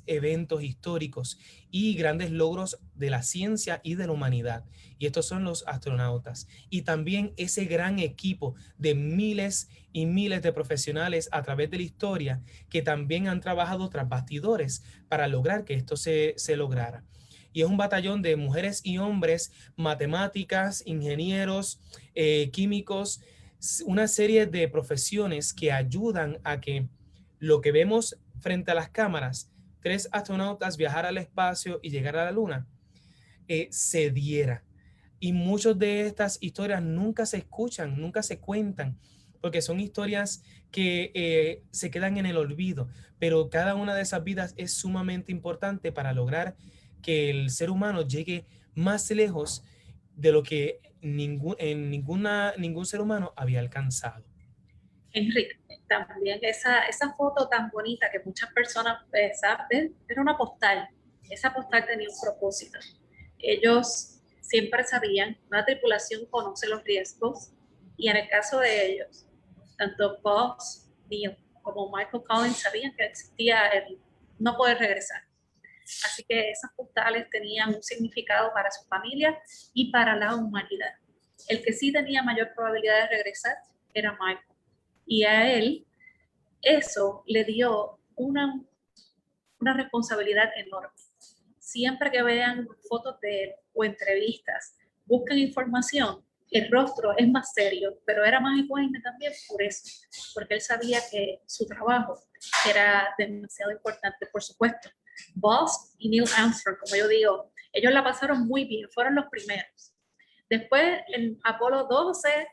eventos históricos y grandes logros de la ciencia y de la humanidad. Y estos son los astronautas. Y también ese gran equipo de miles y miles de profesionales a través de la historia que también han trabajado tras bastidores para lograr que esto se lograra. Y es un batallón de mujeres y hombres, matemáticas, ingenieros, químicos, una serie de profesiones que ayudan a que lo que vemos frente a las cámaras, 3 astronautas viajar al espacio y llegar a la Luna, se diera. Y muchas de estas historias nunca se escuchan, nunca se cuentan, porque son historias que se quedan en el olvido, pero cada una de esas vidas es sumamente importante para lograr que el ser humano llegue más lejos de lo que ningún ser humano había alcanzado. Enrique, también esa foto tan bonita que muchas personas saben, era una postal. Esa postal tenía un propósito. Ellos siempre sabían, una tripulación conoce los riesgos, y en el caso de ellos, tanto Buzz, Neil como Michael Collins sabían que existía el no poder regresar. Así que esas postales tenían un significado para su familia y para la humanidad. El que sí tenía mayor probabilidad de regresar era Michael. Y a él eso le dio una responsabilidad enorme. Siempre que vean fotos de él o entrevistas, busquen información, el rostro es más serio, pero era más ecuánime también por eso, porque él sabía que su trabajo era demasiado importante. Por supuesto, Buzz y Neil Armstrong, como yo digo, ellos la pasaron muy bien, fueron los primeros. Después en Apolo 12,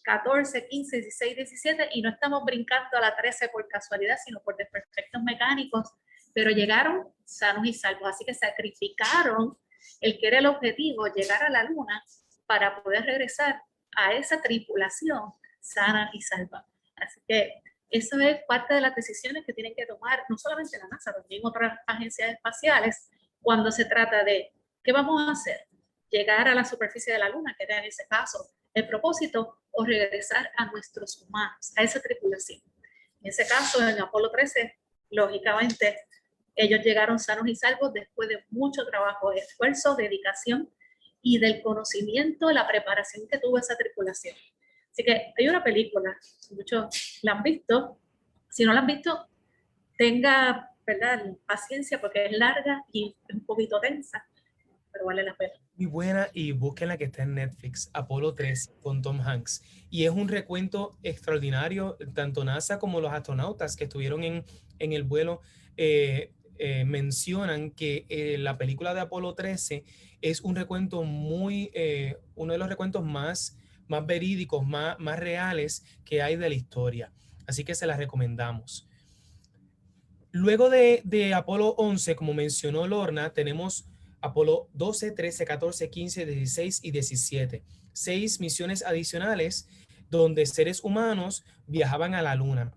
14, 15, 16, 17, y no estamos brincando a la 13 por casualidad, sino por desperfectos mecánicos, pero llegaron sanos y salvos. Así que sacrificaron el que era el objetivo, llegar a la Luna, para poder regresar a esa tripulación sana y salva. Así que eso es parte de las decisiones que tienen que tomar no solamente la NASA, también otras agencias espaciales, cuando se trata de ¿qué vamos a hacer? Llegar a la superficie de la Luna, que era en ese caso el propósito, o regresar a nuestros humanos, a esa tripulación. En ese caso, en Apolo 13, lógicamente, ellos llegaron sanos y salvos después de mucho trabajo, esfuerzo, dedicación y del conocimiento, la preparación que tuvo esa tripulación. Así que hay una película, muchos la han visto. Si no la han visto, tenga ¿verdad? Paciencia porque es larga y es un poquito tensa, pero vale la pena. Muy buena, y busquen la que está en Netflix, Apolo 3 con Tom Hanks. Y es un recuento extraordinario, tanto NASA como los astronautas que estuvieron en el vuelo mencionan que la película de Apolo 13 es un recuento muy, uno de los recuentos más verídicos, más reales que hay de la historia. Así que se la recomendamos. Luego de Apolo 11, como mencionó Lorna, tenemos Apolo 12, 13, 14, 15, 16 y 17. 6 misiones adicionales donde seres humanos viajaban a la Luna.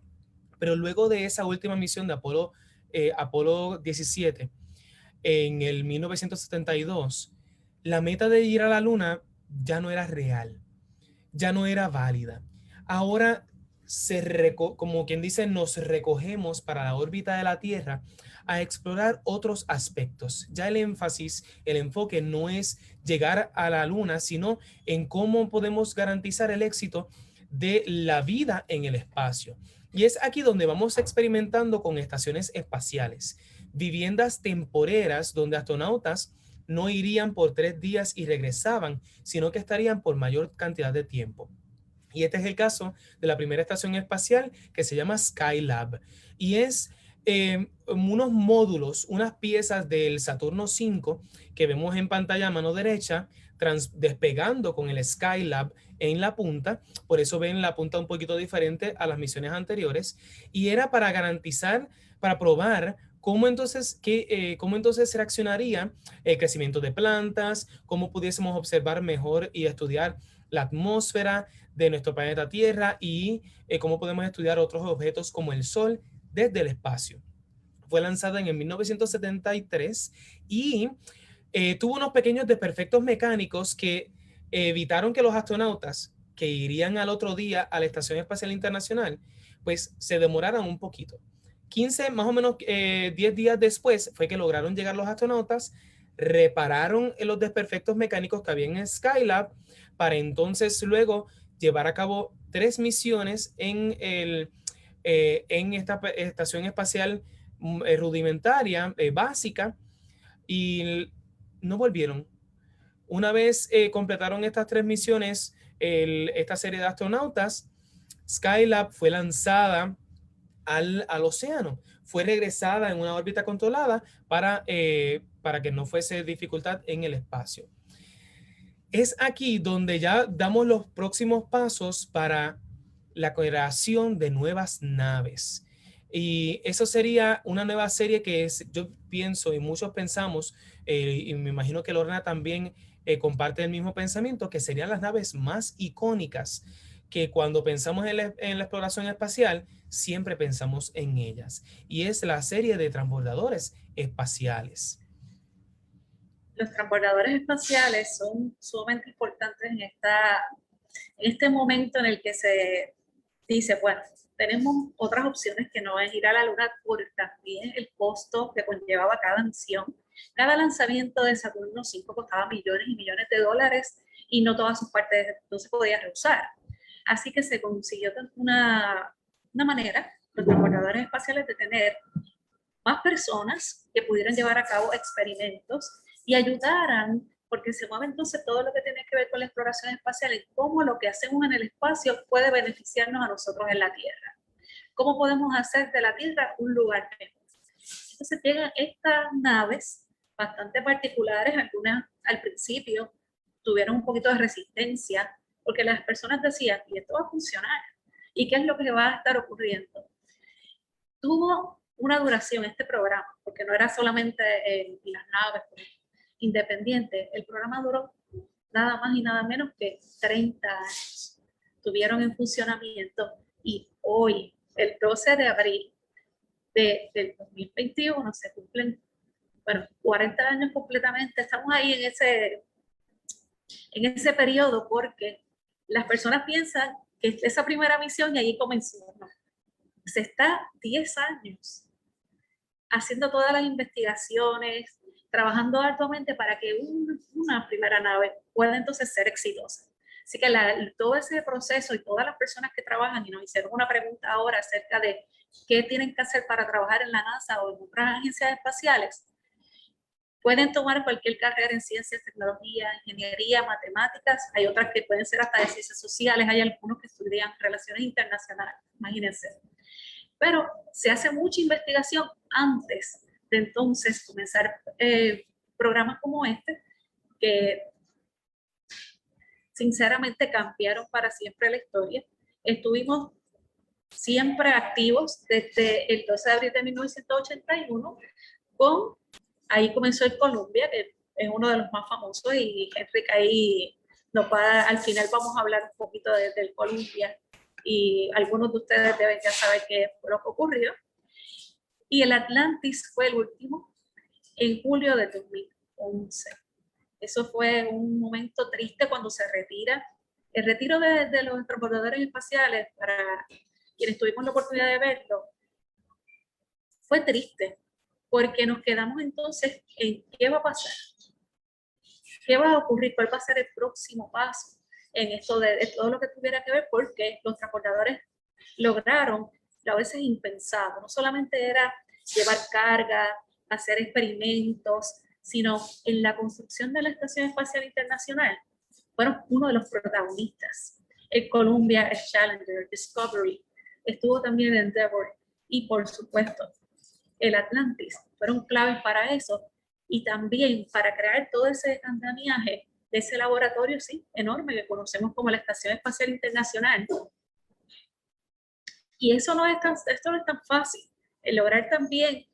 Pero luego de esa última misión de Apolo 17, en el 1972, la meta de ir a la Luna ya no era real, ya no era válida. Ahora como quien dice, nos recogemos para la órbita de la Tierra a explorar otros aspectos. Ya el énfasis, el enfoque no es llegar a la Luna, sino en cómo podemos garantizar el éxito de la vida en el espacio. Y es aquí donde vamos experimentando con estaciones espaciales, viviendas temporeras donde astronautas no irían por 3 días y regresaban, sino que estarían por mayor cantidad de tiempo. Y este es el caso de la primera estación espacial, que se llama Skylab. Y es unos módulos, unas piezas del Saturno V que vemos en pantalla a mano derecha, despegando con el Skylab en la punta. Por eso ven la punta un poquito diferente a las misiones anteriores. Y era para garantizar, para probar cómo entonces reaccionaría el crecimiento de plantas, cómo pudiésemos observar mejor y estudiar la atmósfera de nuestro planeta Tierra y cómo podemos estudiar otros objetos como el Sol desde el espacio. Fue lanzada en el 1973 y tuvo unos pequeños desperfectos mecánicos que evitaron que los astronautas que irían al otro día a la Estación Espacial Internacional pues se demoraran un poquito. 15, más o menos 10 días después fue que lograron llegar los astronautas, repararon los desperfectos mecánicos que había en Skylab para entonces luego llevar a cabo 3 misiones en esta estación espacial rudimentaria, básica, y no volvieron. Una vez completaron estas 3 misiones, esta serie de astronautas, Skylab fue lanzada al océano. Fue regresada en una órbita controlada para que no fuese dificultad en el espacio. Es aquí donde ya damos los próximos pasos para la creación de nuevas naves. Y eso sería una nueva serie que yo pienso y muchos pensamos, y me imagino que Lorna también comparte el mismo pensamiento, que serían las naves más icónicas, que cuando pensamos en la exploración espacial, siempre pensamos en ellas. Y es la serie de transbordadores espaciales. Los transbordadores espaciales son sumamente importantes en este momento en el que se dice, bueno, tenemos otras opciones que no es ir a la Luna por también el costo que conllevaba cada misión. Cada lanzamiento de Saturno V costaba millones y millones de dólares y no todas sus partes no se podía reusar. Así que se consiguió una manera, los transbordadores espaciales, de tener más personas que pudieran llevar a cabo experimentos y ayudaran, porque se mueve entonces todo lo que tiene que ver con la exploración espacial y cómo lo que hacemos en el espacio puede beneficiarnos a nosotros en la Tierra. ¿Cómo podemos hacer de la Tierra un lugar mejor? Entonces llegan estas naves bastante particulares, algunas al principio tuvieron un poquito de resistencia, porque las personas decían, ¿y esto va a funcionar? ¿Y qué es lo que va a estar ocurriendo? Tuvo una duración este programa, porque no era solamente las naves independientes. El programa duró nada más y nada menos que 30 años. Estuvieron en funcionamiento y hoy, el 12 de abril del 2021, se cumplen, 40 años completamente. Estamos ahí en ese periodo porque las personas piensan que esa primera misión y ahí comenzó. No. Se está 10 años haciendo todas las investigaciones, trabajando arduamente para que una primera nave pueda entonces ser exitosa. Así que todo ese proceso y todas las personas que trabajan, y nos hicieron una pregunta ahora acerca de qué tienen que hacer para trabajar en la NASA o en otras agencias espaciales, pueden tomar cualquier carrera en ciencias, tecnología, ingeniería, matemáticas. Hay otras que pueden ser hasta de ciencias sociales. Hay algunos que estudian relaciones internacionales, imagínense. Pero se hace mucha investigación antes de entonces comenzar programas como este, que sinceramente cambiaron para siempre la historia. Estuvimos siempre activos desde el 12 de abril de 1981 ahí comenzó el Columbia, que es uno de los más famosos, y Enrique ahí al final vamos a hablar un poquito del Columbia, y algunos de ustedes deben ya saber qué fue lo que ocurrió. Y el Atlantis fue el último en julio de 2011. Eso fue un momento triste cuando se retira. El retiro de los transbordadores espaciales, para quienes tuvimos la oportunidad de verlo, fue triste, porque nos quedamos entonces en qué va a pasar, qué va a ocurrir, cuál va a ser el próximo paso en esto de todo lo que tuviera que ver, porque los transportadores lograron a veces impensado. No solamente era llevar carga, hacer experimentos, sino en la construcción de la Estación Espacial Internacional fueron uno de los protagonistas. El Columbia, el Challenger, el Discovery, estuvo también el Endeavour y por supuesto el Atlantis, fueron claves para eso y también para crear todo ese andamiaje de ese laboratorio, sí, enorme que conocemos como la Estación Espacial Internacional. Y esto no es tan fácil, el lograr también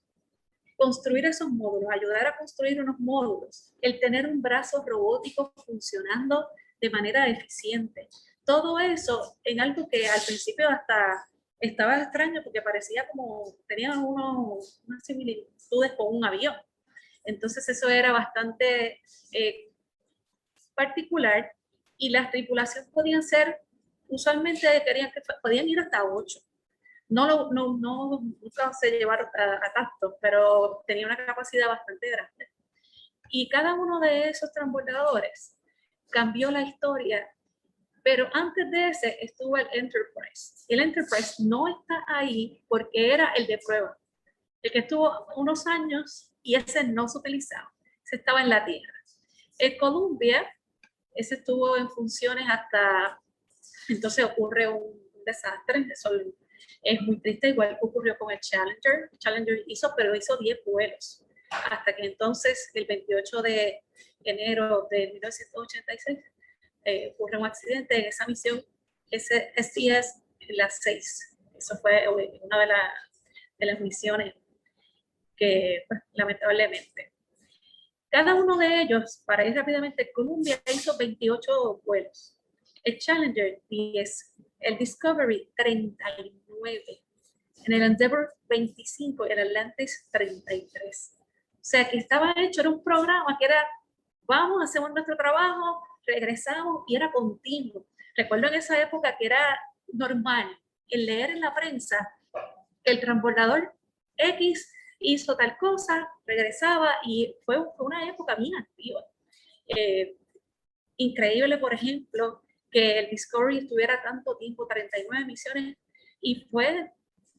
construir esos módulos, ayudar a construir unos módulos, el tener un brazo robótico funcionando de manera eficiente. Todo eso en algo que al principio hasta estaba extraño porque parecía como, tenía unas similitudes con un avión. Entonces eso era bastante particular y las tripulaciones podían ser, usualmente podían ir hasta 8. Nunca se llevaron a tanto, pero tenía una capacidad bastante grande. Y cada uno de esos transbordadores cambió la historia. Pero antes de ese estuvo el Enterprise. El Enterprise no está ahí porque era el de prueba. El que estuvo unos años y ese no se utilizaba. Ese estaba en la Tierra. El Columbia, ese estuvo en funciones hasta... Entonces ocurre un desastre. Eso es muy triste, igual que ocurrió con el Challenger. El Challenger hizo 10 vuelos. Hasta que entonces, el 28 de enero de 1986, ocurre un accidente en esa misión, ese STS la 6. Eso fue una de las misiones que, pues, lamentablemente. Cada uno de ellos, para ir rápidamente, Columbia hizo 28 vuelos, el Challenger 10, el Discovery 39, en el Endeavour 25, el Atlantis 33. O sea que estaba hecho, era un programa que era, vamos, hacemos nuestro trabajo, regresamos y era continuo. Recuerdo en esa época que era normal el leer en la prensa que el transbordador X hizo tal cosa, regresaba y fue una época bien activa. Increíble, por ejemplo, que el Discovery estuviera tanto tiempo, 39 misiones, y fue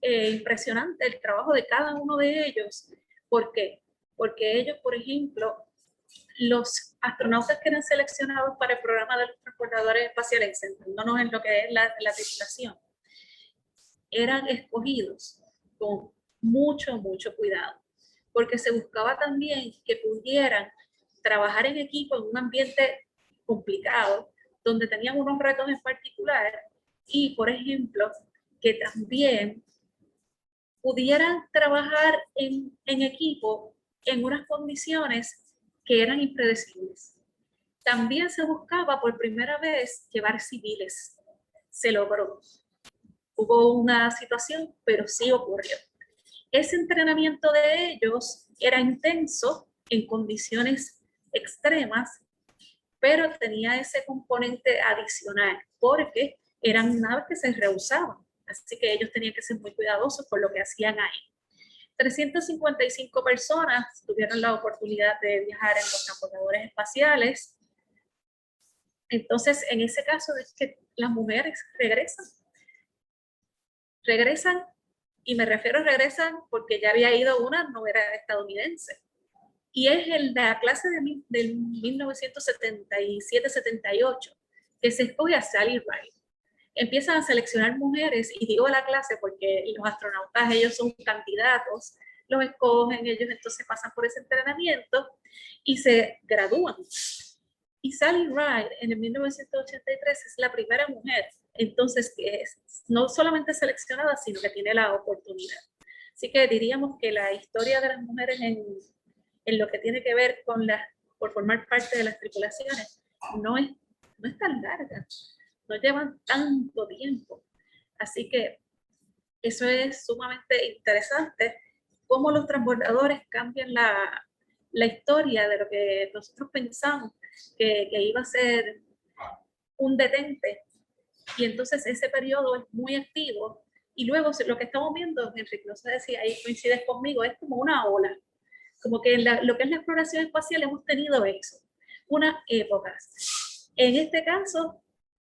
impresionante el trabajo de cada uno de ellos. ¿Por qué? Porque ellos, por ejemplo, los astronautas que eran seleccionados para el programa de los transportadores espaciales, centrándonos en lo que es la tripulación, eran escogidos con mucho cuidado, porque se buscaba también que pudieran trabajar en equipo en un ambiente complicado, donde tenían unos retos en particular, y por ejemplo, que también pudieran trabajar en equipo en unas condiciones que eran impredecibles. También se buscaba por primera vez llevar civiles. Se logró. Hubo una situación, pero sí ocurrió. Ese entrenamiento de ellos era intenso en condiciones extremas, pero tenía ese componente adicional, porque eran naves que se rehusaban. Así que ellos tenían que ser muy cuidadosos con lo que hacían ahí. 355 personas tuvieron la oportunidad de viajar en los transportadores espaciales. Entonces, en ese caso es que las mujeres regresan Y me refiero a regresan porque ya había ido una, no era estadounidense. Y es la clase del 1977-78 que se escoge a Sally Ride. Empiezan a seleccionar mujeres, y digo la clase porque los astronautas, ellos son candidatos, los escogen, ellos entonces pasan por ese entrenamiento y se gradúan. Y Sally Ride en el 1983 es la primera mujer, entonces, que es no solamente seleccionada, sino que tiene la oportunidad. Así que diríamos que la historia de las mujeres en lo que tiene que ver con por formar parte de las tripulaciones no es tan larga, no llevan tanto tiempo. Así que eso es sumamente interesante, cómo los transbordadores cambian la historia de lo que nosotros pensamos que iba a ser un detente. Y entonces ese periodo es muy activo. Y luego lo que estamos viendo, Enrique, no sé si ahí coincides conmigo, es como una ola. Como que lo que es la exploración espacial hemos tenido eso, unas épocas. En este caso,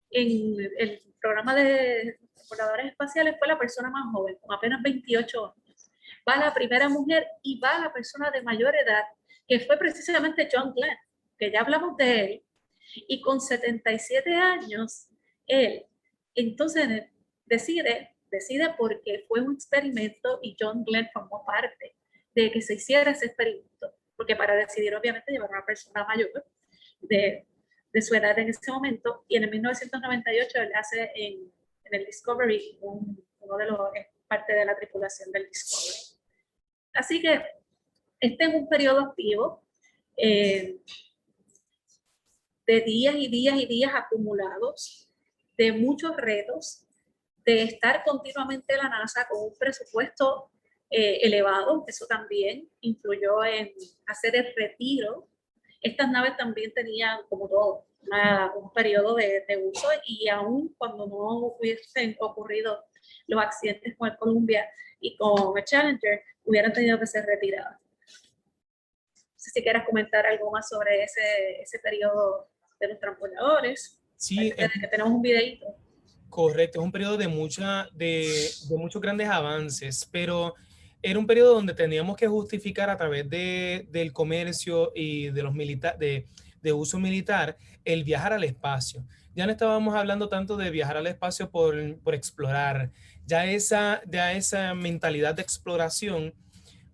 en el programa de exploradores espaciales fue la persona más joven, con apenas 28 años. Va la primera mujer y va la persona de mayor edad, que fue precisamente John Glenn, que ya hablamos de él, y con 77 años, él entonces decide porque fue un experimento y John Glenn formó parte de que se hiciera ese experimento, porque para decidir obviamente llevar a una persona mayor de su edad en ese momento, y en el 1998 él hace en el Discovery, uno de los parte de la tripulación del Discovery. Así que este es un periodo activo de días y días y días acumulados, de muchos retos, de estar continuamente en la NASA con un presupuesto elevado. Eso también influyó en hacer el retiro. Estas naves también tenían, como todo, un periodo de uso, y aún cuando no hubiesen ocurrido los accidentes con el Columbia y con el Challenger, hubieran tenido que ser retiradas. No sé si quieras comentar algo más sobre ese periodo de los transbordadores. Sí, que tenemos un videito. Correcto, es un periodo de muchos grandes avances, pero era un periodo donde teníamos que justificar a través del comercio y de los de uso militar el viajar al espacio. Ya no estábamos hablando tanto de viajar al espacio por explorar, ya esa mentalidad de exploración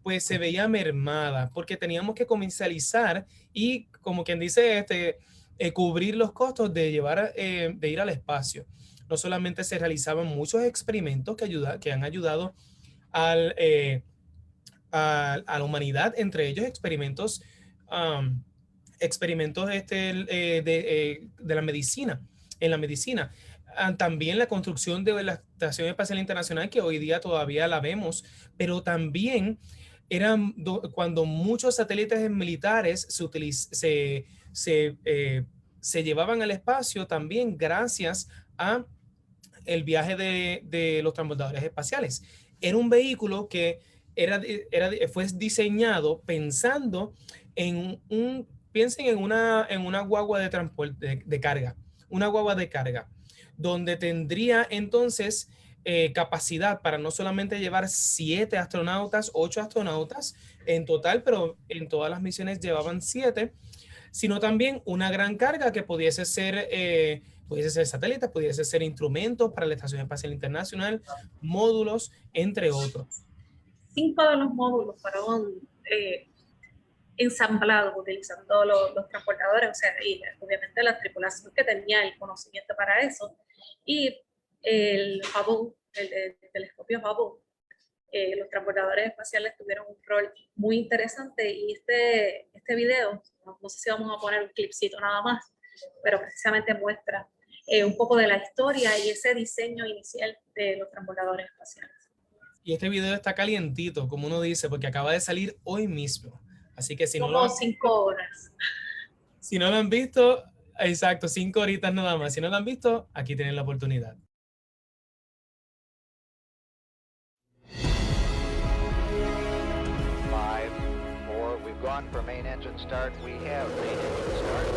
pues se veía mermada, porque teníamos que comercializar y, como quien dice, cubrir los costos de ir al espacio. No solamente se realizaban muchos experimentos que han ayudado a la humanidad, entre ellos experimentos de la medicina, en la medicina. También la construcción de la Estación Espacial Internacional, que hoy día todavía la vemos, pero también cuando muchos satélites militares se llevaban al espacio también gracias a el viaje de los transbordadores espaciales. Era un vehículo que fue diseñado pensando piensen en una guagua de transporte de carga, una guagua de carga, donde tendría entonces capacidad para no solamente llevar 7 astronautas, 8 astronautas en total, pero en todas las misiones llevaban 7, sino también una gran carga que pudiese ser satélites, pudiese ser instrumentos para la Estación Espacial Internacional, módulos, entre otros. 5 de los módulos fueron ensamblados utilizando los transportadores, o sea, y obviamente la tripulación que tenía el conocimiento para eso, y el Hubble, el telescopio Hubble. Los transportadores espaciales tuvieron un rol muy interesante, y este video, no sé si vamos a poner un clipcito nada más, pero precisamente muestra un poco de la historia y ese diseño inicial de los transbordadores espaciales. Y este video está calientito, como uno dice, porque acaba de salir hoy mismo. Así que si como no 5 horas. Si no lo han visto, exacto, 5 horitas nada más. Si no lo han visto, aquí tienen la oportunidad. For main engine start, we have main engine start.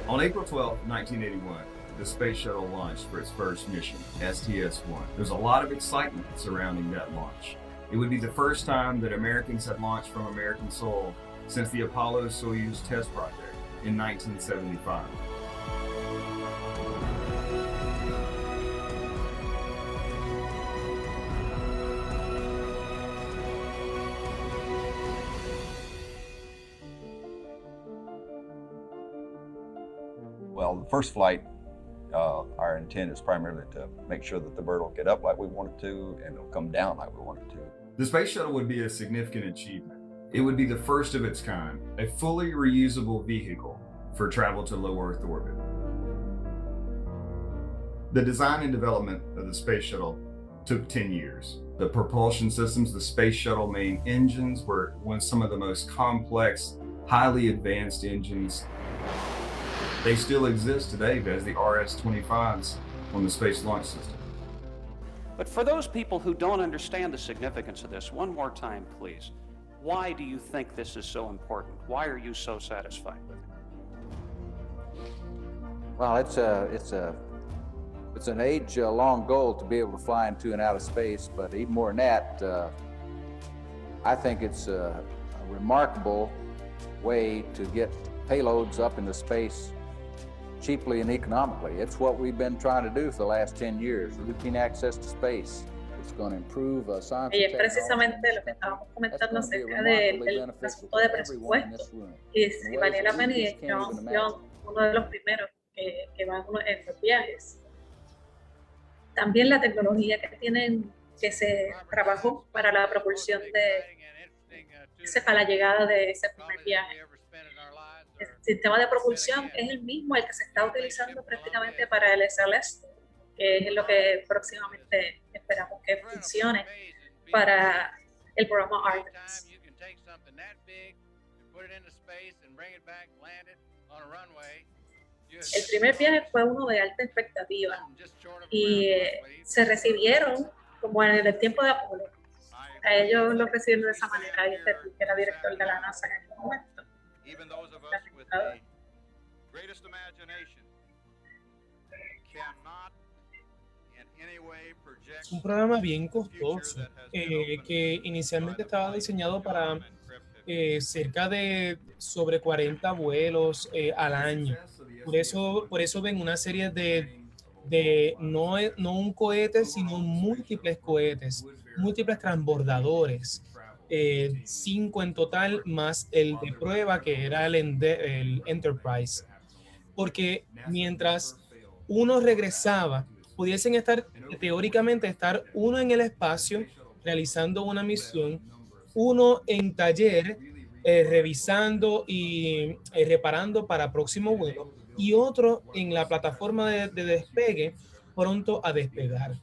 On April 12, 1981, the Space Shuttle launched for its first mission, STS-1. There's a lot of excitement surrounding that launch. It would be the first time that Americans had launched from American soil since the Apollo-Soyuz test project in 1975. Well, the first flight, our intent is primarily to make sure that the bird will get up like we want it to, and it'll come down like we want it to. The Space Shuttle would be a significant achievement. It would be the first of its kind, a fully reusable vehicle for travel to low Earth orbit. The design and development of the Space Shuttle took 10 years. The propulsion systems, the Space Shuttle main engines were some of the most complex, highly advanced engines. They still exist today as the RS-25s on the Space Launch System. But for those people who don't understand the significance of this, one more time, please. Why do you think this is so important? Why are you so satisfied with it? Well, it's an age-long goal to be able to fly into and out of space, but even more than that, I think it's a remarkable way to get payloads up into space cheaply and economically. It's what we've been trying to do for the last 10 years, routine access to space. It's going to improve science Y and es precisamente lo que estábamos comentando acerca del asunto de presupuesto y si valía la pena, y John, uno de los primeros que van en los viajes. También la tecnología que se trabajó para la propulsión para la llegada de ese primer viaje. El sistema de propulsión es el mismo el que se está utilizando prácticamente para el SLS, que es lo que próximamente esperamos que funcione para el programa Artemis. El primer viaje fue uno de alta expectativa y se recibieron como en el tiempo de Apolo. A ellos lo recibieron de esa manera, y que era director de la NASA en ese momento. Even those of us with the greatest imagination cannot in any way project. Es un programa bien costoso que inicialmente estaba diseñado para cerca de sobre 40 vuelos al año. Por eso ven una serie de no un cohete, sino múltiples cohetes, múltiples transbordadores. 5 en total más el de prueba que era el Enterprise, porque mientras uno regresaba pudiesen teóricamente estar uno en el espacio realizando una misión, uno en taller revisando y reparando para próximo vuelo, y otro en la plataforma de despegue pronto a despegar.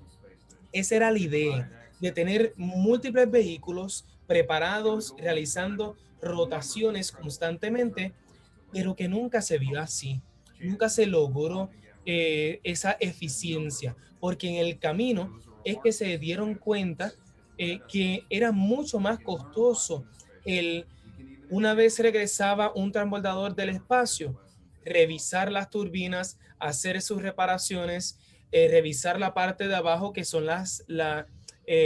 Esa era la idea, de tener múltiples vehículos preparados, realizando rotaciones constantemente, pero que nunca se vio así. Nunca se logró esa eficiencia, porque en el camino es que se dieron cuenta que era mucho más costoso una vez regresaba un transbordador del espacio, revisar las turbinas, hacer sus reparaciones, revisar la parte de abajo que son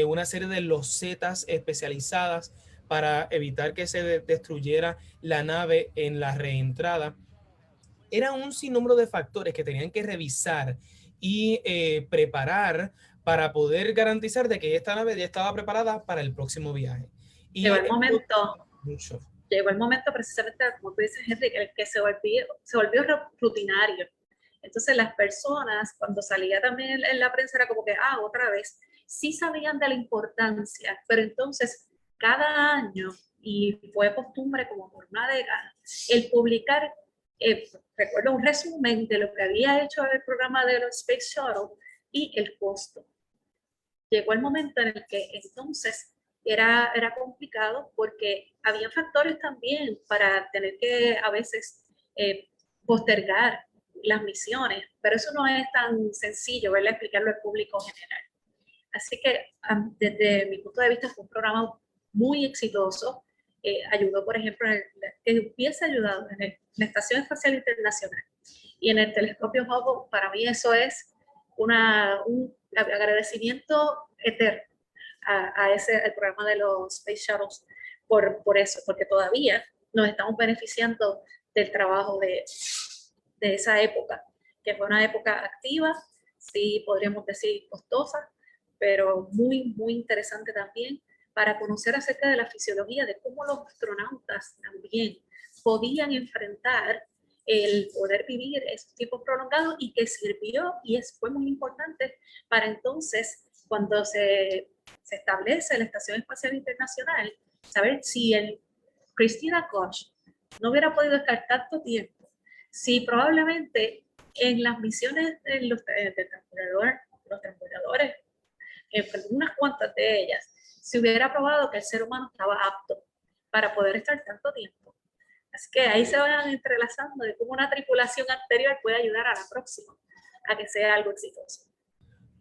una serie de losetas especializadas para evitar que se destruyera la nave en la reentrada. Era un sinnúmero de factores que tenían que revisar y preparar para poder garantizar de que esta nave ya estaba preparada para el próximo viaje. Y llegó el momento precisamente, como tú dices, Henry, el que se volvió rutinario. Entonces las personas, cuando salía también en la prensa, era como que, otra vez, sí sabían de la importancia, pero entonces cada año, y fue costumbre como por una década, el publicar, recuerdo un resumen de lo que había hecho el programa de los Space Shuttle y el costo. Llegó el momento en el que entonces era complicado, porque había factores también para tener que a veces postergar las misiones, pero eso no es tan sencillo, ¿verdad? Explicarlo al público general. Así que desde mi punto de vista fue un programa muy exitoso. ayudó, por ejemplo, que hubiese ayudado en la Estación Espacial Internacional y en el telescopio Hubble. Para mí eso es un agradecimiento eterno al programa de los Space Shuttles por eso, porque todavía nos estamos beneficiando del trabajo de esa época, que fue una época activa, sí podríamos decir costosa, pero muy, muy interesante también para conocer acerca de la fisiología, de cómo los astronautas también podían enfrentar el poder vivir esos tiempos prolongados, y que sirvió y fue muy importante para entonces, cuando se establece la Estación Espacial Internacional, saber si el Christina Koch no hubiera podido estar tanto tiempo, si probablemente en las misiones de los transbordadores, unas cuantas de ellas, se hubiera probado que el ser humano estaba apto para poder estar tanto tiempo. Así que ahí se van entrelazando de cómo una tripulación anterior puede ayudar a la próxima a que sea algo exitoso.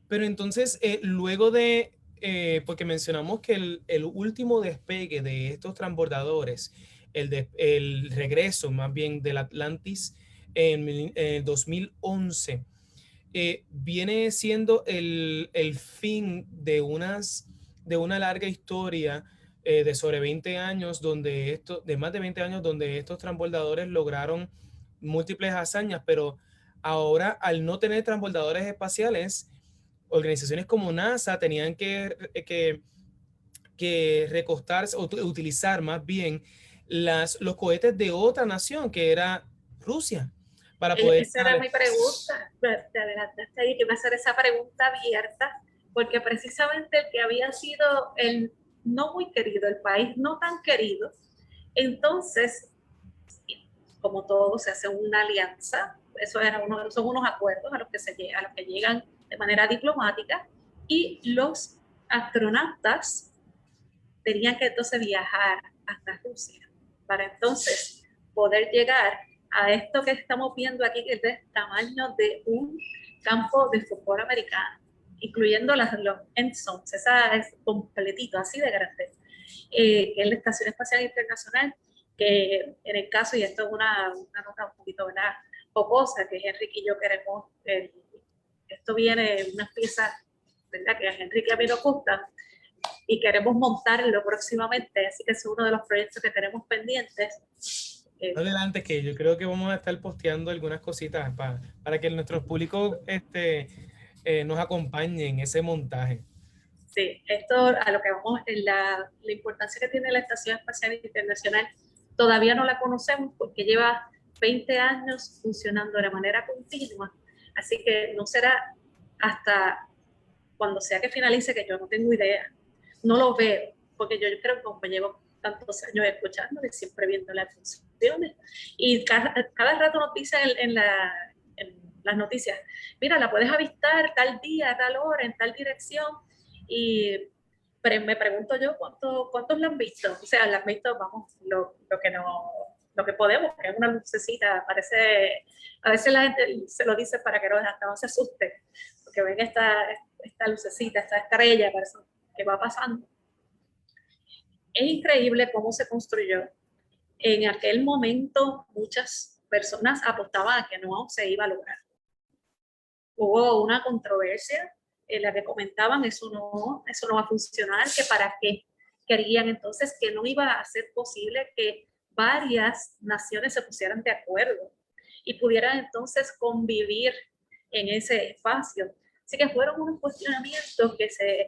Pero entonces, luego de, porque mencionamos que el último despegue de estos transbordadores, el regreso más bien del Atlantis en 2011, viene siendo el fin de una larga historia de sobre 20 años, de más de 20 años, donde estos transbordadores lograron múltiples hazañas, pero ahora, al no tener transbordadores espaciales, organizaciones como NASA tenían que recostarse o utilizar más bien los cohetes de otra nación, que era Rusia, para poder... Esa era mi pregunta, te adelantaste ahí, que iba a hacer esa pregunta abierta, porque precisamente el que había sido el no muy querido, el país no tan querido, entonces, como todo, se hace una alianza, son unos acuerdos a los que llegan de manera diplomática, y los astronautas tenían que entonces viajar hasta Rusia para entonces poder llegar a esto que estamos viendo aquí, que es del tamaño de un campo de fútbol americano, incluyendo los end zones, esa es completito, así de grande, que es la Estación Espacial Internacional, que en el caso, y esto es una nota un poquito, ¿verdad?, jocosa, que Enrique y yo queremos, esto viene de unas piezas, ¿verdad?, que a Enrique y a mí nos gustan, y queremos montarlo próximamente, así que es uno de los proyectos que tenemos pendientes. Adelante, que yo creo que vamos a estar posteando algunas cositas para que nuestros públicos nos acompañen en ese montaje. Sí, esto a lo que vamos, la importancia que tiene la Estación Espacial Internacional, todavía no la conocemos porque lleva 20 años funcionando de manera continua, así que no será hasta cuando sea que finalice, que yo no tengo idea, no lo veo, porque yo creo que como llevo tantos años escuchando y siempre viendo las funciones, y cada rato nos dicen en las noticias, mira, la puedes avistar tal día, a tal hora, en tal dirección, y me pregunto yo cuántos la han visto. O sea, la han visto, vamos, lo que podemos, que es una lucecita, parece, a veces la gente se lo dice para que no se asuste, porque ven esta lucecita, esta estrella, parece que va pasando. Es increíble cómo se construyó. En aquel momento muchas personas apostaban a que no se iba a lograr. Hubo una controversia en la que comentaban eso no va a funcionar, que para qué querían entonces, que no iba a ser posible que varias naciones se pusieran de acuerdo y pudieran entonces convivir en ese espacio. Así que fueron unos cuestionamientos que se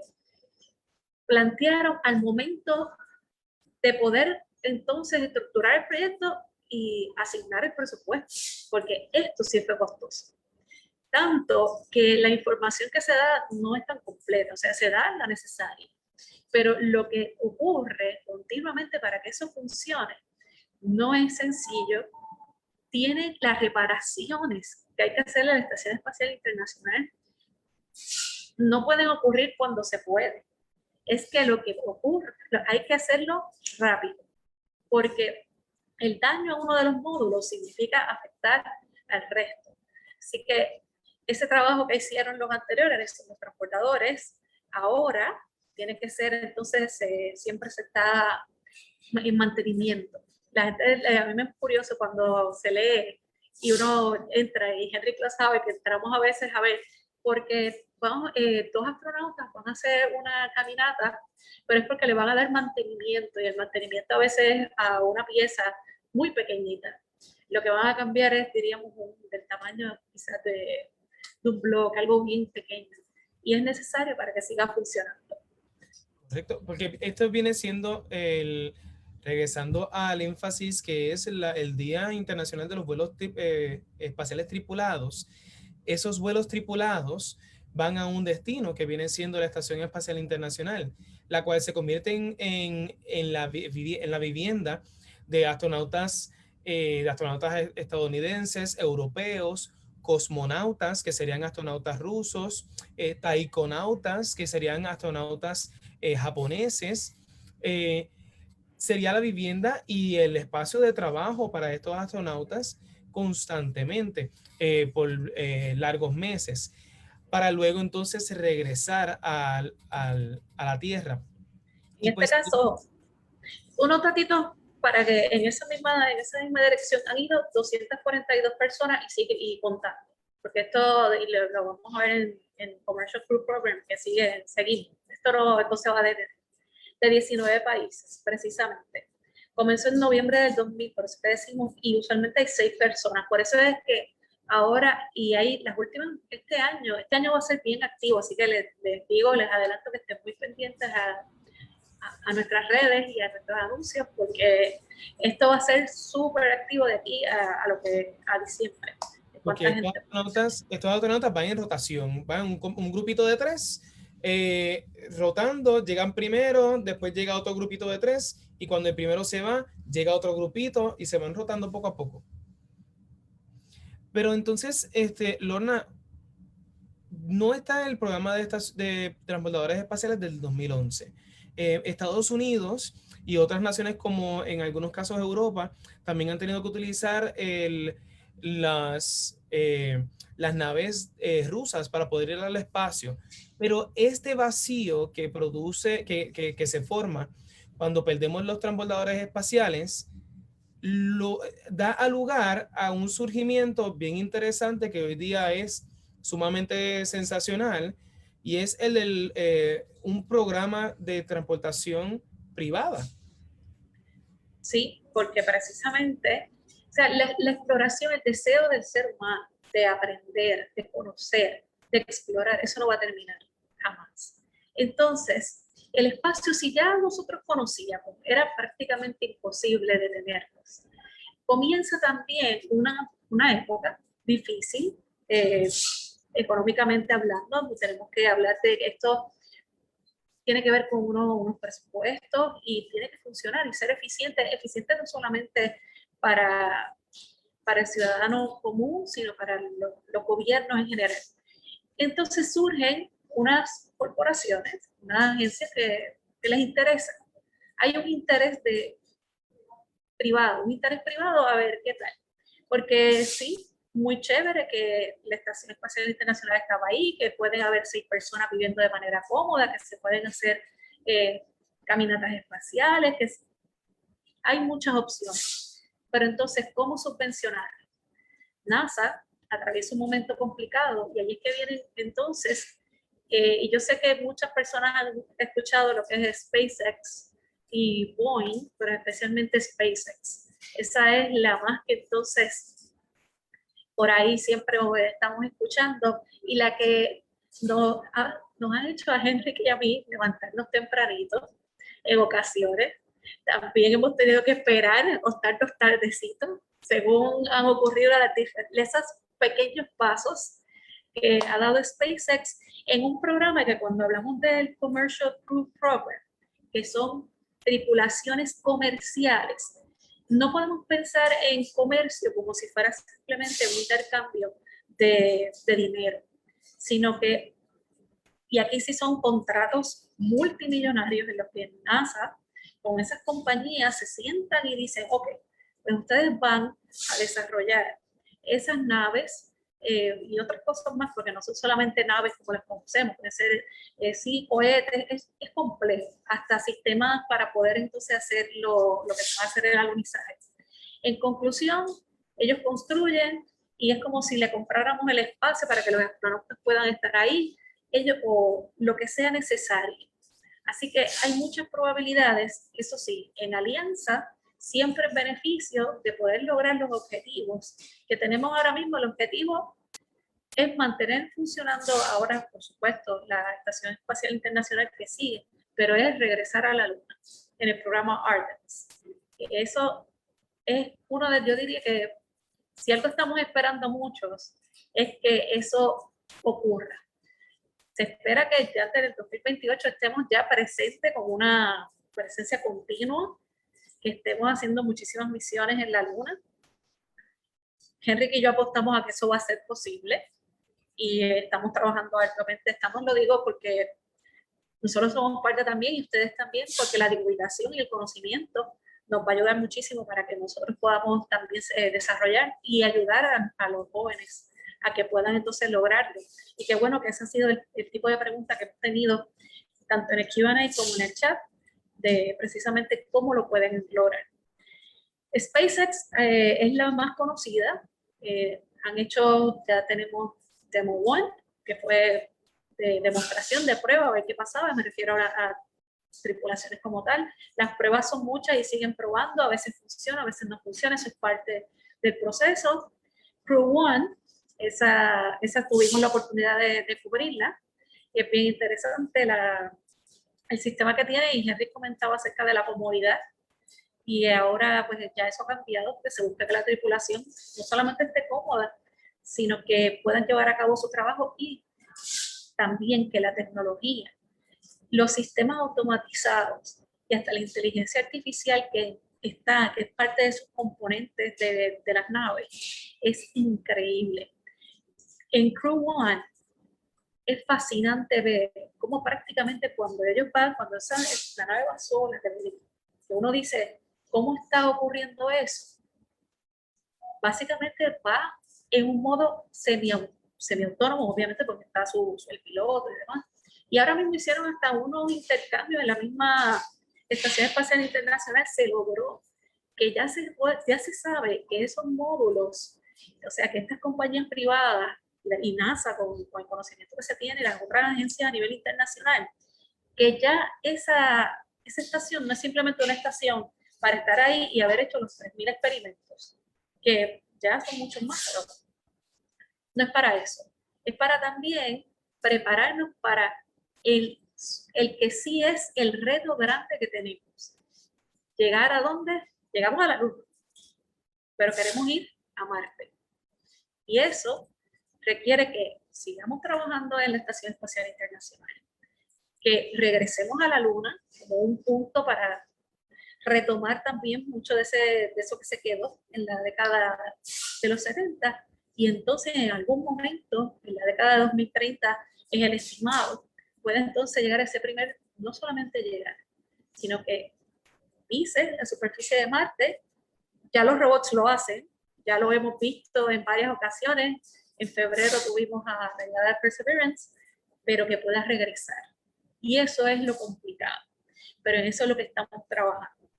plantearon al momento de poder entonces estructurar el proyecto y asignar el presupuesto, porque esto sí fue costoso. Tanto que la información que se da no es tan completa, o sea, se da la necesaria, pero lo que ocurre continuamente para que eso funcione no es sencillo. Tiene las reparaciones que hay que hacer en la Estación Espacial Internacional, no pueden ocurrir cuando se puede. Es que lo que ocurre, hay que hacerlo rápido, porque el daño a uno de los módulos significa afectar al resto. Así que ese trabajo que hicieron los anteriores, los transportadores, ahora tiene que ser, entonces siempre se está en mantenimiento. La gente, a mí me es curioso cuando se lee y uno entra, y Henry lo sabe, que entramos a veces a ver, porque vamos, dos astronautas van a hacer una caminata, pero es porque le van a dar mantenimiento, y el mantenimiento a veces es a una pieza muy pequeñita. Lo que van a cambiar es, diríamos, del tamaño quizás de un bloque, algo bien pequeño, y es necesario para que siga funcionando. Correcto, porque esto viene siendo regresando al énfasis que es el Día Internacional de los Vuelos Espaciales Tripulados. Esos vuelos tripulados van a un destino que viene siendo la Estación Espacial Internacional, la cual se convierte en la vivienda de astronautas estadounidenses, europeos, cosmonautas, que serían astronautas rusos, taikonautas, que serían astronautas japoneses. Sería la vivienda y el espacio de trabajo para estos astronautas constantemente por largos meses, para luego entonces regresar a la Tierra. En este caso, unos datitos para que en esa misma dirección han ido 242 personas y contando, porque esto lo vamos a ver en Commercial Crew Program, que seguimos. Esto no se va a detener. De 19 países, precisamente. Comenzó en noviembre del 2000, por eso que decimos, y usualmente hay 6 personas. Por eso es que ahora, y hay las últimas, este año va a ser bien activo, así que les digo, les adelanto que estén muy pendientes a nuestras redes y a nuestros anuncios, porque esto va a ser súper activo de aquí a diciembre. Porque estos astronautas van en rotación, van un grupito de 3, rotando, llegan primero, después llega otro grupito de 3, y cuando el primero se va, llega otro grupito y se van rotando poco a poco. Pero entonces, Lorna, no está en el programa de transportadores espaciales del 2011. Estados Unidos y otras naciones, como en algunos casos Europa, también han tenido que utilizar las naves rusas para poder ir al espacio. Pero este vacío que produce, que se forma cuando perdemos los transbordadores espaciales, da lugar a un surgimiento bien interesante que hoy día es sumamente sensacional, y es un programa de transportación privada. Sí, porque precisamente, o sea, la exploración, el deseo del ser humano de aprender, de conocer, de explorar, eso no va a terminar jamás. Entonces, el espacio, si ya nosotros conocíamos, era prácticamente imposible detenernos. Comienza también una época difícil, económicamente hablando. Tenemos que hablar de esto, tiene que ver con unos presupuestos, y tiene que funcionar y ser eficiente no solamente para el ciudadano común, sino para los gobiernos en general. Entonces surgen unas corporaciones, unas agencias que les interesa. Hay un interés privado, a ver qué tal. Porque sí, muy chévere que la Estación Espacial Internacional estaba ahí, que pueden haber 6 personas viviendo de manera cómoda, que se pueden hacer caminatas espaciales, que hay muchas opciones. Pero entonces, ¿cómo subvencionar? NASA atraviesa un momento complicado, y allí es que vienen entonces, y yo sé que muchas personas han escuchado lo que es SpaceX y Boeing, pero especialmente SpaceX. Esa es la más que entonces por ahí siempre estamos escuchando, y la que nos ha hecho a Henry y a mí levantarnos tempranitos en ocasiones. También hemos tenido que esperar o estarnos tardecitos, según han ocurrido esos pequeños pasos que ha dado SpaceX en un programa que, cuando hablamos del Commercial Crew Program, que son tripulaciones comerciales, no podemos pensar en comercio como si fuera simplemente un intercambio de dinero, sino que, y aquí sí son contratos multimillonarios en los que NASA con esas compañías se sientan y dicen, ok, pues ustedes van a desarrollar esas naves y otras cosas más, porque no son solamente naves como las conocemos, pueden ser sí, cohetes, es complejo, hasta sistemas para poder entonces hacer lo que se va a hacer el alunizaje. En conclusión, ellos construyen y es como si le compráramos el espacio para que los astronautas puedan estar ahí, ellos o lo que sea necesario. Así que hay muchas probabilidades, eso sí, en alianza, siempre en beneficio de poder lograr los objetivos que tenemos ahora mismo. El objetivo es mantener funcionando ahora, por supuesto, la Estación Espacial Internacional que sigue, pero es regresar a la Luna en el programa Artemis. Eso es uno de, yo diría que si algo estamos esperando muchos, es que eso ocurra. Se espera que ya en el 2028 estemos ya presentes con una presencia continua, que estemos haciendo muchísimas misiones en la Luna. Henrik y yo apostamos a que eso va a ser posible y estamos trabajando arduamente. Lo digo porque nosotros somos parte también y ustedes también, porque la divulgación y el conocimiento nos va a ayudar muchísimo para que nosotros podamos también desarrollar y ayudar a los jóvenes a que puedan entonces lograrlo. Y qué bueno que ese ha sido el tipo de pregunta que hemos tenido tanto en el Q&A como en el chat, de precisamente cómo lo pueden lograr. SpaceX es la más conocida. Ya tenemos Demo 1, que fue de demostración, de prueba, a ver qué pasaba. Me refiero a tripulaciones como tal. Las pruebas son muchas y siguen probando. A veces funciona, a veces no funciona. Eso es parte del proceso. Crew 1, esa tuvimos la oportunidad de cubrirla. Y es bien interesante el sistema que tiene, y Henry comentaba acerca de la comodidad. Y ahora pues ya eso ha cambiado, porque se busca que la tripulación no solamente esté cómoda, sino que puedan llevar a cabo su trabajo, y también que la tecnología, los sistemas automatizados y hasta la inteligencia artificial que es parte de sus componentes de las naves, es increíble. En Crew 1 es fascinante ver cómo prácticamente cuando ellos van, cuando la nave va sola, que uno dice, ¿cómo está ocurriendo eso? Básicamente va en un modo semi-autónomo, obviamente porque está el piloto y demás. Y ahora mismo hicieron hasta unos intercambios en la misma Estación Espacial Internacional. Se logró que ya se sabe que esos módulos, o sea, que estas compañías privadas y NASA con el conocimiento que se tiene, las otras agencias a nivel internacional, que ya esa estación no es simplemente una estación para estar ahí y haber hecho los 3.000 experimentos, que ya son muchos más, pero no es para eso. Es para también prepararnos para el que sí es el reto grande que tenemos. ¿Llegar a dónde? Llegamos a la Luna, pero queremos ir a Marte. Y eso requiere que sigamos trabajando en la Estación Espacial Internacional, que regresemos a la Luna como un punto para retomar también mucho de eso que se quedó en la década de los 70, y entonces en algún momento, en la década de 2030, es el estimado, puede entonces llegar a ese no solamente llegar, sino que pise la superficie de Marte. Ya los robots lo hacen, ya lo hemos visto en varias ocasiones. En febrero tuvimos a la llegada de Perseverance, pero que pueda regresar. Y eso es lo complicado, pero en eso es lo que estamos trabajando.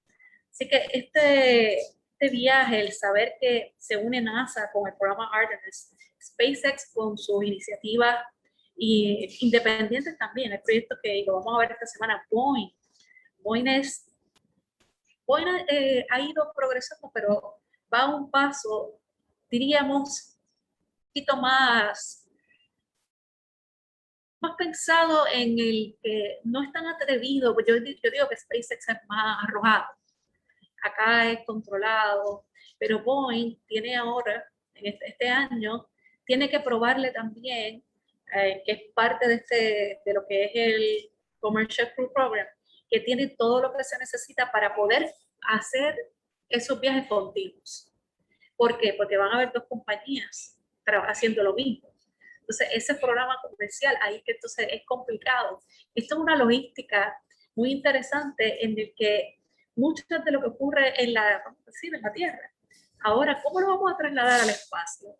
Así que este viaje, el saber que se une NASA con el programa Artemis, SpaceX con sus iniciativas y independientes también, el proyecto que lo vamos a ver esta semana, Boeing ha ido progresando, pero va a un paso, diríamos, un poquito más pensado en el que no es tan atrevido. Yo digo que SpaceX es más arrojado. Acá es controlado, pero Boeing tiene ahora, en este año, tiene que probarle también, que es parte de lo que es el Commercial Crew Program, que tiene todo lo que se necesita para poder hacer esos viajes continuos. ¿Por qué? Porque van a haber dos compañías haciendo lo mismo. Entonces, ese programa comercial, ahí que entonces es complicado. Esto es una logística muy interesante en el que mucho de lo que ocurre en la Tierra, ahora, ¿cómo lo vamos a trasladar al espacio?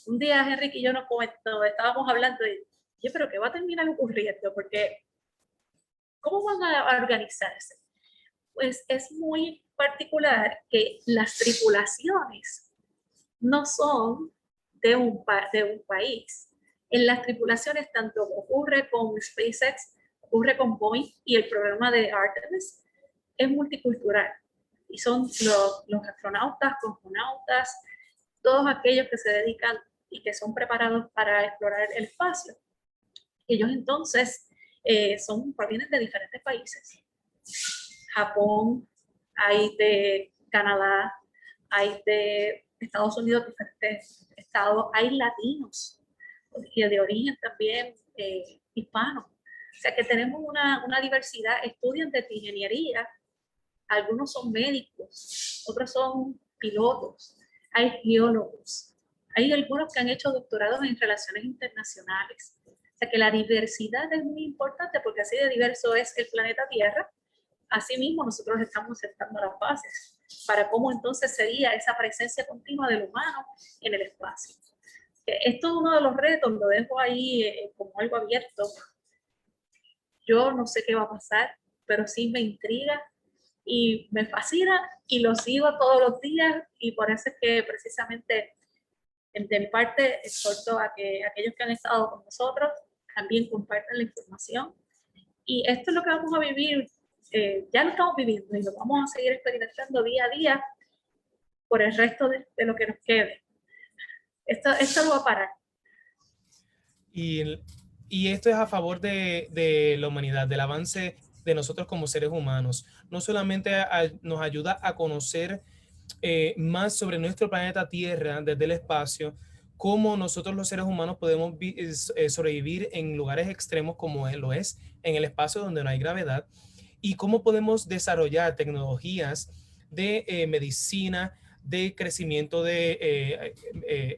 Un día Enrique y yo nos estábamos hablando de, oye, pero ¿qué va a terminar ocurriendo? Porque, ¿cómo van a organizarse? Pues es muy particular que las tripulaciones no son de un país. En las tripulaciones, tanto ocurre con SpaceX, ocurre con Boeing y el programa de Artemis, es multicultural. Y son los astronautas, cosmonautas, todos aquellos que se dedican y que son preparados para explorar el espacio. Ellos entonces provienen de diferentes países. Japón, hay de Canadá, hay de Estados Unidos, diferentes estados, hay latinos y de origen también hispano. O sea que tenemos una diversidad, estudiantes de ingeniería, algunos son médicos, otros son pilotos, hay geólogos, hay algunos que han hecho doctorados en relaciones internacionales. O sea que la diversidad es muy importante porque así de diverso es el planeta Tierra. Asimismo, nosotros estamos sentando las bases para cómo entonces sería esa presencia continua del humano en el espacio. Esto es uno de los retos, lo dejo ahí como algo abierto. Yo no sé qué va a pasar, pero sí me intriga y me fascina y lo sigo todos los días y por eso es que precisamente de mi parte exhorto a que aquellos que han estado con nosotros también compartan la información y esto es lo que vamos a vivir, ya lo estamos viviendo y lo vamos a seguir experimentando día a día por el resto de lo que nos quede. Esto no va a parar. Y esto es a favor de la humanidad, del avance de nosotros como seres humanos. No solamente nos ayuda a conocer más sobre nuestro planeta Tierra desde el espacio, cómo nosotros los seres humanos podemos sobrevivir en lugares extremos como lo es en el espacio donde no hay gravedad, y cómo podemos desarrollar tecnologías de medicina, de crecimiento de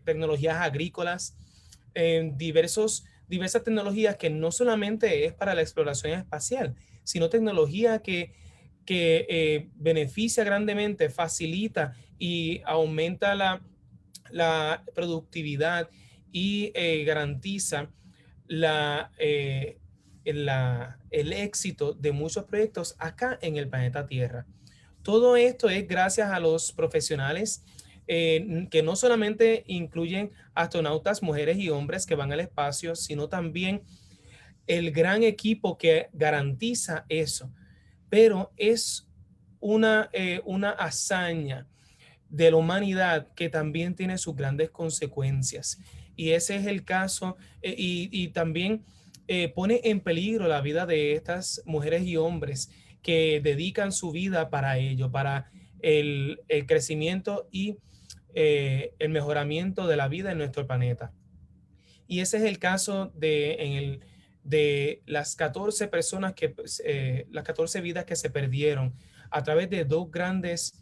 tecnologías agrícolas, diversas tecnologías que no solamente es para la exploración espacial, sino tecnología que beneficia grandemente, facilita y aumenta la productividad y garantiza el éxito de muchos proyectos acá en el planeta Tierra. Todo esto es gracias a los profesionales que no solamente incluyen astronautas, mujeres y hombres que van al espacio, sino también el gran equipo que garantiza eso. Pero es una hazaña de la humanidad que también tiene sus grandes consecuencias. Y ese es el caso, y también pone en peligro la vida de estas mujeres y hombres que dedican su vida para ello, para el crecimiento y el mejoramiento de la vida en nuestro planeta. Y ese es el caso de las 14 personas las 14 vidas que se perdieron a través de dos grandes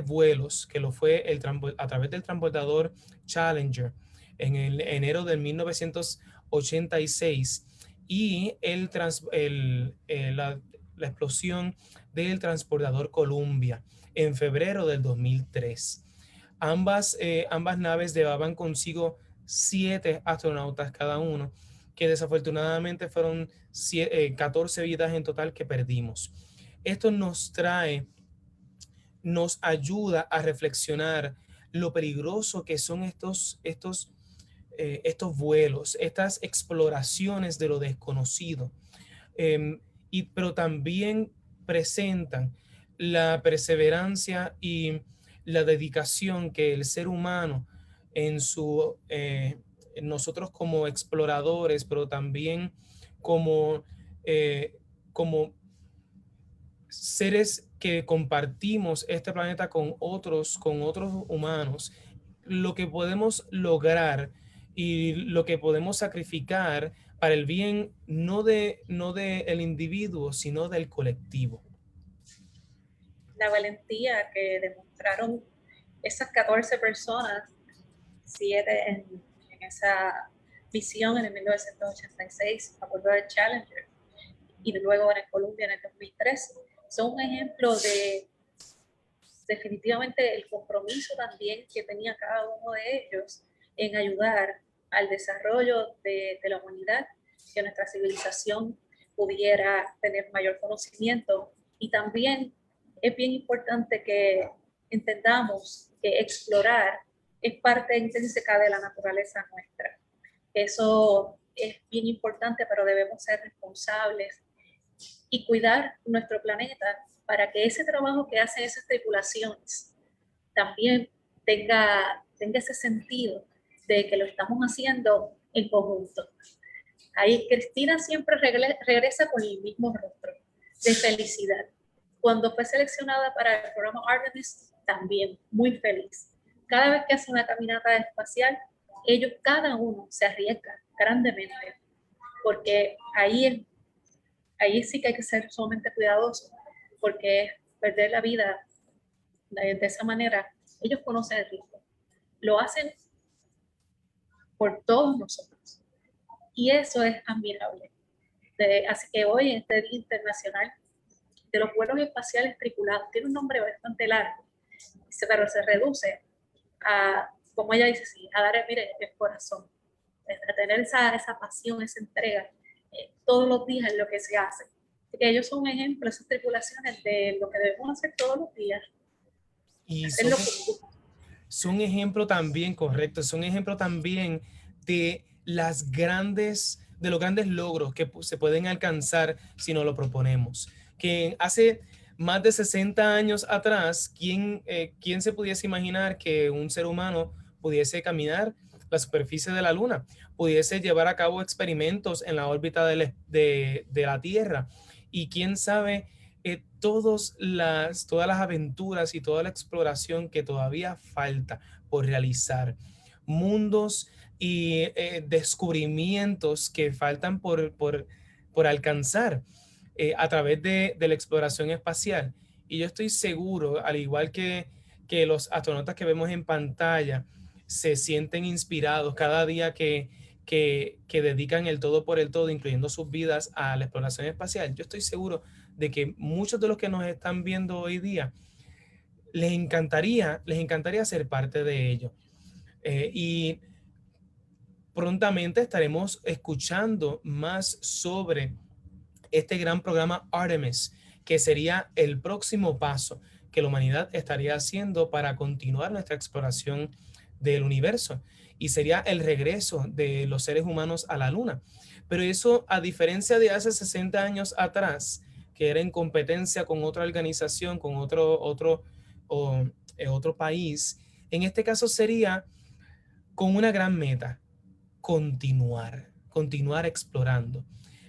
vuelos, que lo fue a través del transbordador Challenger en enero de 1986 y la explosión del transbordador Columbia en febrero del 2003. Ambas naves llevaban consigo 7 astronautas cada uno, que desafortunadamente fueron 14 vidas en total que perdimos. Esto nos ayuda a reflexionar lo peligroso que son estos vuelos, estas exploraciones de lo desconocido, pero también presentan la perseverancia y la dedicación que el ser humano en nosotros como exploradores, pero también como seres que compartimos este planeta con otros humanos, lo que podemos lograr y lo que podemos sacrificar para el bien no de el individuo, sino del colectivo. La valentía que demostraron esas 14 personas, 7 en esa misión en el 1986 a bordo del Challenger y luego en el Columbia en el 2003, son un ejemplo de definitivamente el compromiso también que tenía cada uno de ellos en ayudar al desarrollo de la humanidad, que nuestra civilización pudiera tener mayor conocimiento. Y también es bien importante que entendamos que explorar es parte intrínseca de la naturaleza nuestra. Eso es bien importante, pero debemos ser responsables y cuidar nuestro planeta para que ese trabajo que hacen esas tripulaciones también tenga ese sentido de que lo estamos haciendo en conjunto. Ahí Cristina siempre regresa con el mismo rostro de felicidad. Cuando fue seleccionada para el programa Artemis, también muy feliz. Cada vez que hace una caminata espacial, ellos cada uno se arriesga grandemente, porque ahí sí que hay que ser sumamente cuidadoso, porque perder la vida de esa manera, ellos conocen el riesgo. Lo hacen por todos nosotros. Y eso es admirable. Así que hoy, en este Día Internacional de los Vuelos Espaciales Tripulados, tiene un nombre bastante largo, pero se reduce a, como ella dice, sí, a dar el corazón, a tener esa pasión, esa entrega todos los días en lo que se hace. Así que ellos son un ejemplo, esas tripulaciones, de lo que debemos hacer todos los días. Y son ejemplo también, correcto, son ejemplo también de los grandes logros que se pueden alcanzar si no lo proponemos. Que hace más de 60 años atrás, ¿quién se pudiese imaginar que un ser humano pudiese caminar la superficie de la Luna, pudiese llevar a cabo experimentos en la órbita de la Tierra? Y quién sabe todas las aventuras y toda la exploración que todavía falta por realizar, mundos y descubrimientos que faltan por alcanzar a través de la exploración espacial. Y yo estoy seguro, al igual que los astronautas que vemos en pantalla se sienten inspirados cada día que dedican el todo por el todo, incluyendo sus vidas, a la exploración espacial. Yo estoy seguro de que muchos de los que nos están viendo hoy día les encantaría ser parte de ello. Y prontamente estaremos escuchando más sobre este gran programa Artemis, que sería el próximo paso que la humanidad estaría haciendo para continuar nuestra exploración del universo, y sería el regreso de los seres humanos a la Luna. Pero eso, a diferencia de hace 60 años atrás, que era en competencia con otra organización, con otro país, en este caso sería con una gran meta: continuar explorando.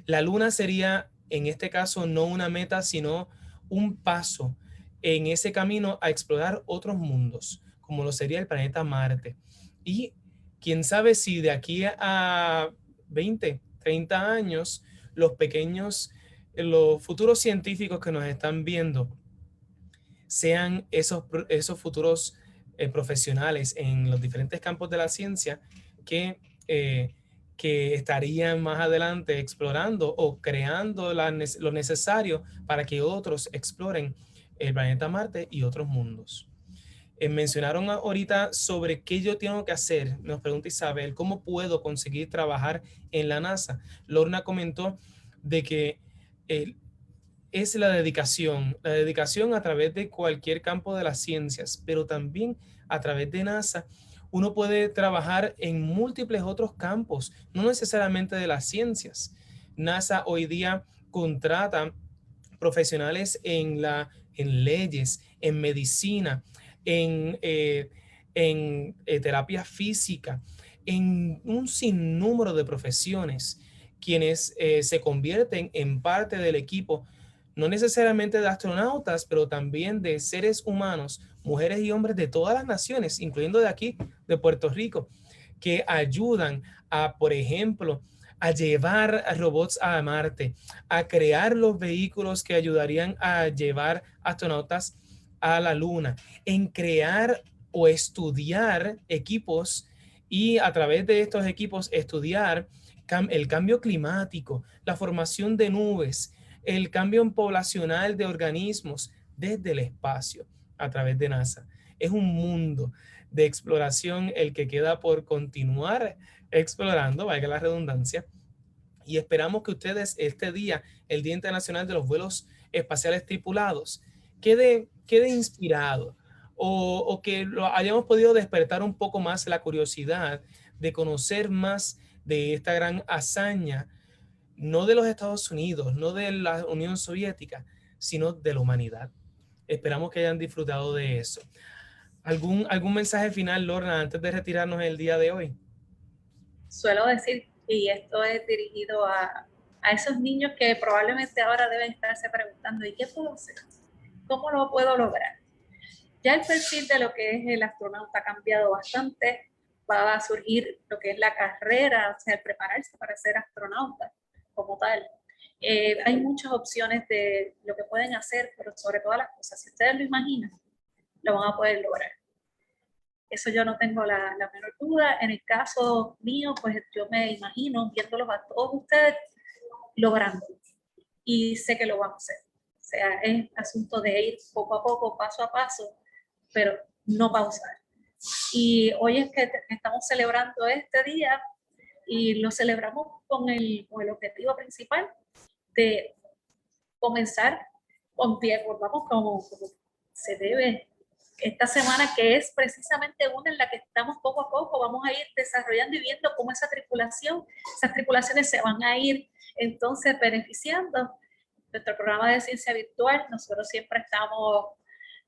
La Luna sería, en este caso, no una meta, sino un paso en ese camino a explorar otros mundos, como lo sería el planeta Marte. Y quién sabe si de aquí a 20, 30 años, los futuros científicos que nos están viendo sean esos futuros profesionales en los diferentes campos de la ciencia que estarían más adelante explorando o creando lo necesario para que otros exploren el planeta Marte y otros mundos. Mencionaron ahorita sobre qué yo tengo que hacer. Nos pregunta Isabel, ¿cómo puedo conseguir trabajar en la NASA? Lorna comentó de que es la dedicación a través de cualquier campo de las ciencias, pero también a través de NASA uno puede trabajar en múltiples otros campos, no necesariamente de las ciencias. NASA hoy día contrata profesionales en leyes, en medicina, en terapia física, en un sinnúmero de profesiones, quienes se convierten en parte del equipo, no necesariamente de astronautas, pero también de seres humanos, mujeres y hombres de todas las naciones, incluyendo de aquí, de Puerto Rico, que ayudan a, por ejemplo, a llevar robots a Marte, a crear los vehículos que ayudarían a llevar astronautas a la Luna, en crear o estudiar equipos, y a través de estos equipos estudiar el cambio climático, la formación de nubes, el cambio poblacional de organismos desde el espacio a través de NASA. Es un mundo de exploración el que queda por continuar explorando, valga la redundancia. Y esperamos que ustedes este día, el Día Internacional de los Vuelos Espaciales Tripulados, quede inspirado o que lo hayamos podido despertar un poco más la curiosidad de conocer más de esta gran hazaña, no de los Estados Unidos, no de la Unión Soviética, sino de la humanidad. Esperamos que hayan disfrutado de eso. ¿Algún mensaje final, Lorna, antes de retirarnos el día de hoy? Suelo decir, y esto es dirigido a esos niños que probablemente ahora deben estarse preguntando, ¿y qué puedo hacer? ¿Cómo lo puedo lograr? Ya el perfil de lo que es el astronauta ha cambiado bastante. Va a surgir lo que es la carrera, o sea, el prepararse para ser astronauta como tal. Hay muchas opciones de lo que pueden hacer, pero sobre todas las cosas, si ustedes lo imaginan, lo van a poder lograr. Eso yo no tengo la menor duda. En el caso mío, pues yo me imagino viéndolos a todos ustedes logrando. Y sé que lo vamos a hacer. O sea, es asunto de ir poco a poco, paso a paso, pero no pausar. Y hoy es que estamos celebrando este día y lo celebramos con el objetivo principal de comenzar con pie, vamos como se debe. Esta semana, que es precisamente una en la que estamos poco a poco, vamos a ir desarrollando y viendo cómo esas tripulaciones se van a ir entonces beneficiando. Nuestro programa de ciencia virtual, nosotros siempre estamos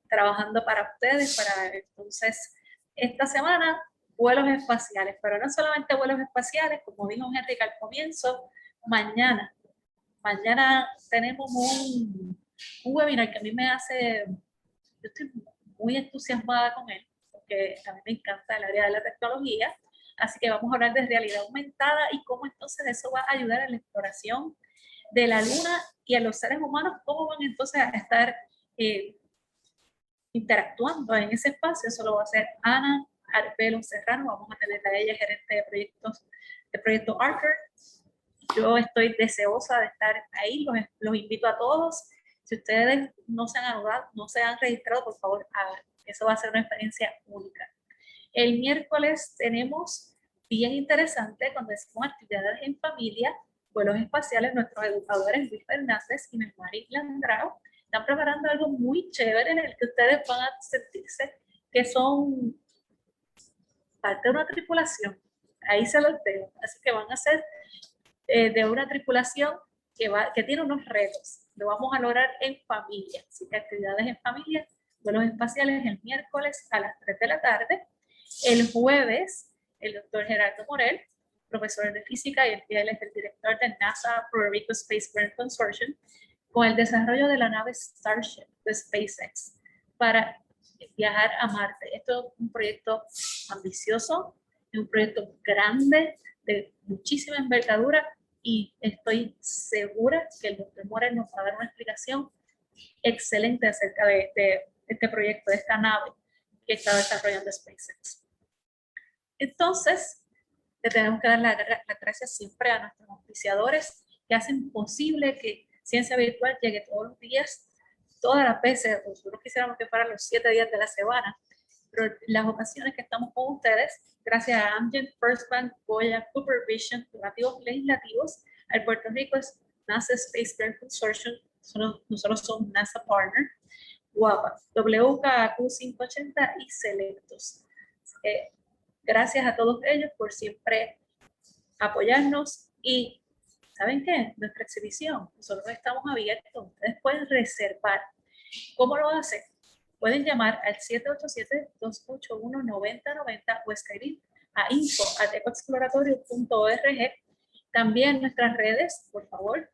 trabajando para ustedes, para entonces esta semana vuelos espaciales, pero no solamente vuelos espaciales, como dijo Enrique al comienzo, mañana tenemos un webinar que a mí me hace, yo estoy muy entusiasmada con él, porque a mí me encanta el área de la tecnología, así que vamos a hablar de realidad aumentada y cómo entonces eso va a ayudar a la exploración de la Luna y a los seres humanos, cómo van entonces a estar interactuando en ese espacio. Eso lo va a hacer Ana Arbelo Serrano, vamos a tener a ella gerente de proyectos del proyecto Archer. Yo estoy deseosa de estar ahí, los invito a todos. Si ustedes no se han anotado, no se han registrado, por favor, hagan. Eso va a ser una experiencia única. El miércoles tenemos, bien interesante, cuando decimos actividades en familia, vuelos espaciales, nuestros educadores Luis Fernández y Mari Landrao están preparando algo muy chévere en el que ustedes van a sentirse que son parte de una tripulación. Ahí se los dejo. Así que van a ser de una tripulación que tiene unos retos. Lo vamos a lograr en familia. Así que actividades en familia, vuelos espaciales el miércoles a las 3 de la tarde. El jueves, el doctor Gerardo Morel, profesor de física, y él es el director del NASA Puerto Rico Space Grant Consortium, con el desarrollo de la nave Starship de SpaceX para viajar a Marte. Esto es un proyecto ambicioso, es un proyecto grande, de muchísima envergadura, y estoy segura que el doctor Morel nos va a dar una explicación excelente acerca de este proyecto, de esta nave que está desarrollando SpaceX. Entonces, le tenemos que dar las gracias siempre a nuestros auspiciadores que hacen posible que Ciencia Virtual llegue todos los días, todas las veces. Nosotros quisiéramos que fueran los 7 días de la semana, pero las ocasiones que estamos con ustedes, gracias a Amgen, First Bank, Goya, Cooper Vision, donativos legislativos, al Puerto Rico es NASA Space Grant Consortium, nosotros somos NASA Partner, WAPA, WKQ 580 y Selectos. Gracias a todos ellos por siempre apoyarnos. Y ¿saben qué? Nuestra exhibición, nosotros estamos abiertos, ustedes pueden reservar. ¿Cómo lo hacen? Pueden llamar al 787-281-9090 o escribir a info@ecoexploratorio.org. También nuestras redes, por favor,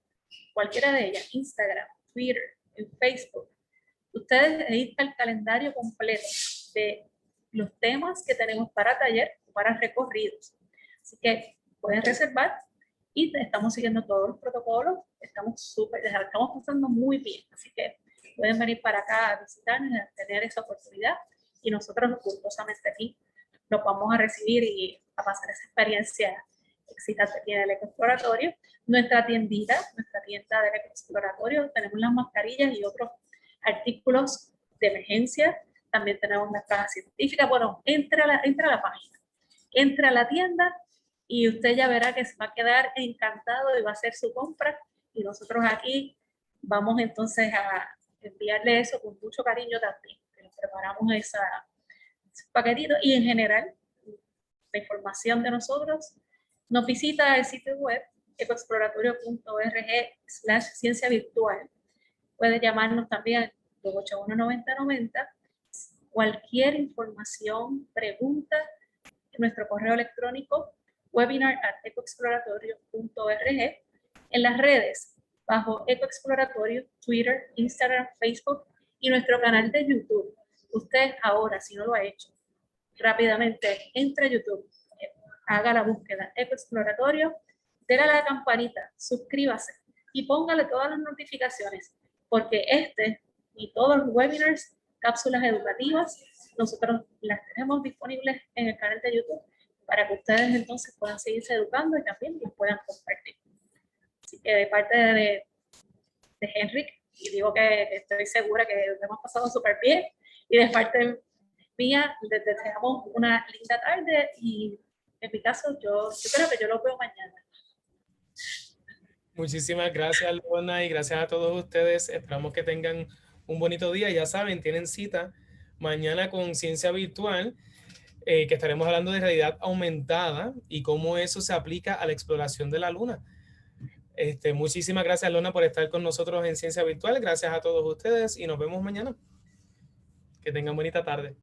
cualquiera de ellas, Instagram, Twitter, en Facebook. Ustedes ahí está el calendario completo de los temas que tenemos para taller o para recorridos. Así que pueden reservar y estamos siguiendo todos los protocolos. Estamos pasando muy bien. Así que pueden venir para acá a visitarnos, a tener esa oportunidad, y nosotros gustosamente aquí los vamos a recibir y a pasar esa experiencia excitante aquí en el Ecoexploratorio. Nuestra tienda del Ecoexploratorio, tenemos las mascarillas y otros artículos de emergencia También tenemos las cajas científicas. Bueno, entra a la página, entra a la tienda y usted ya verá que se va a quedar encantado y va a hacer su compra. Y nosotros aquí vamos entonces a enviarle eso con mucho cariño también. Les preparamos ese paquetito y en general la información de nosotros nos visita el sitio web ecoexploratorio.org/ciencia virtual. Puede llamarnos también al 281-9090. Cualquier información, pregunta, en nuestro correo electrónico webinar@ecoexploratorio.org. En las redes, bajo Ecoexploratorio, Twitter, Instagram, Facebook y nuestro canal de YouTube. Usted ahora, si no lo ha hecho, rápidamente entre a YouTube, haga la búsqueda Ecoexploratorio, déle a la campanita, suscríbase y póngale todas las notificaciones, porque este y todos los webinars, cápsulas educativas, nosotros las tenemos disponibles en el canal de YouTube para que ustedes entonces puedan seguirse educando y también las puedan compartir. Así que de parte de Henrik, y digo que estoy segura que lo hemos pasado súper bien, y de parte mía, les deseamos una linda tarde y en mi caso yo creo que yo lo veo mañana. Muchísimas gracias, Lorna, y gracias a todos ustedes. Esperamos que tengan un bonito día. Ya saben, tienen cita mañana con Ciencia Virtual, que estaremos hablando de realidad aumentada y cómo eso se aplica a la exploración de la Luna. Muchísimas gracias, Lorna, por estar con nosotros en Ciencia Virtual. Gracias a todos ustedes y nos vemos mañana. Que tengan bonita tarde.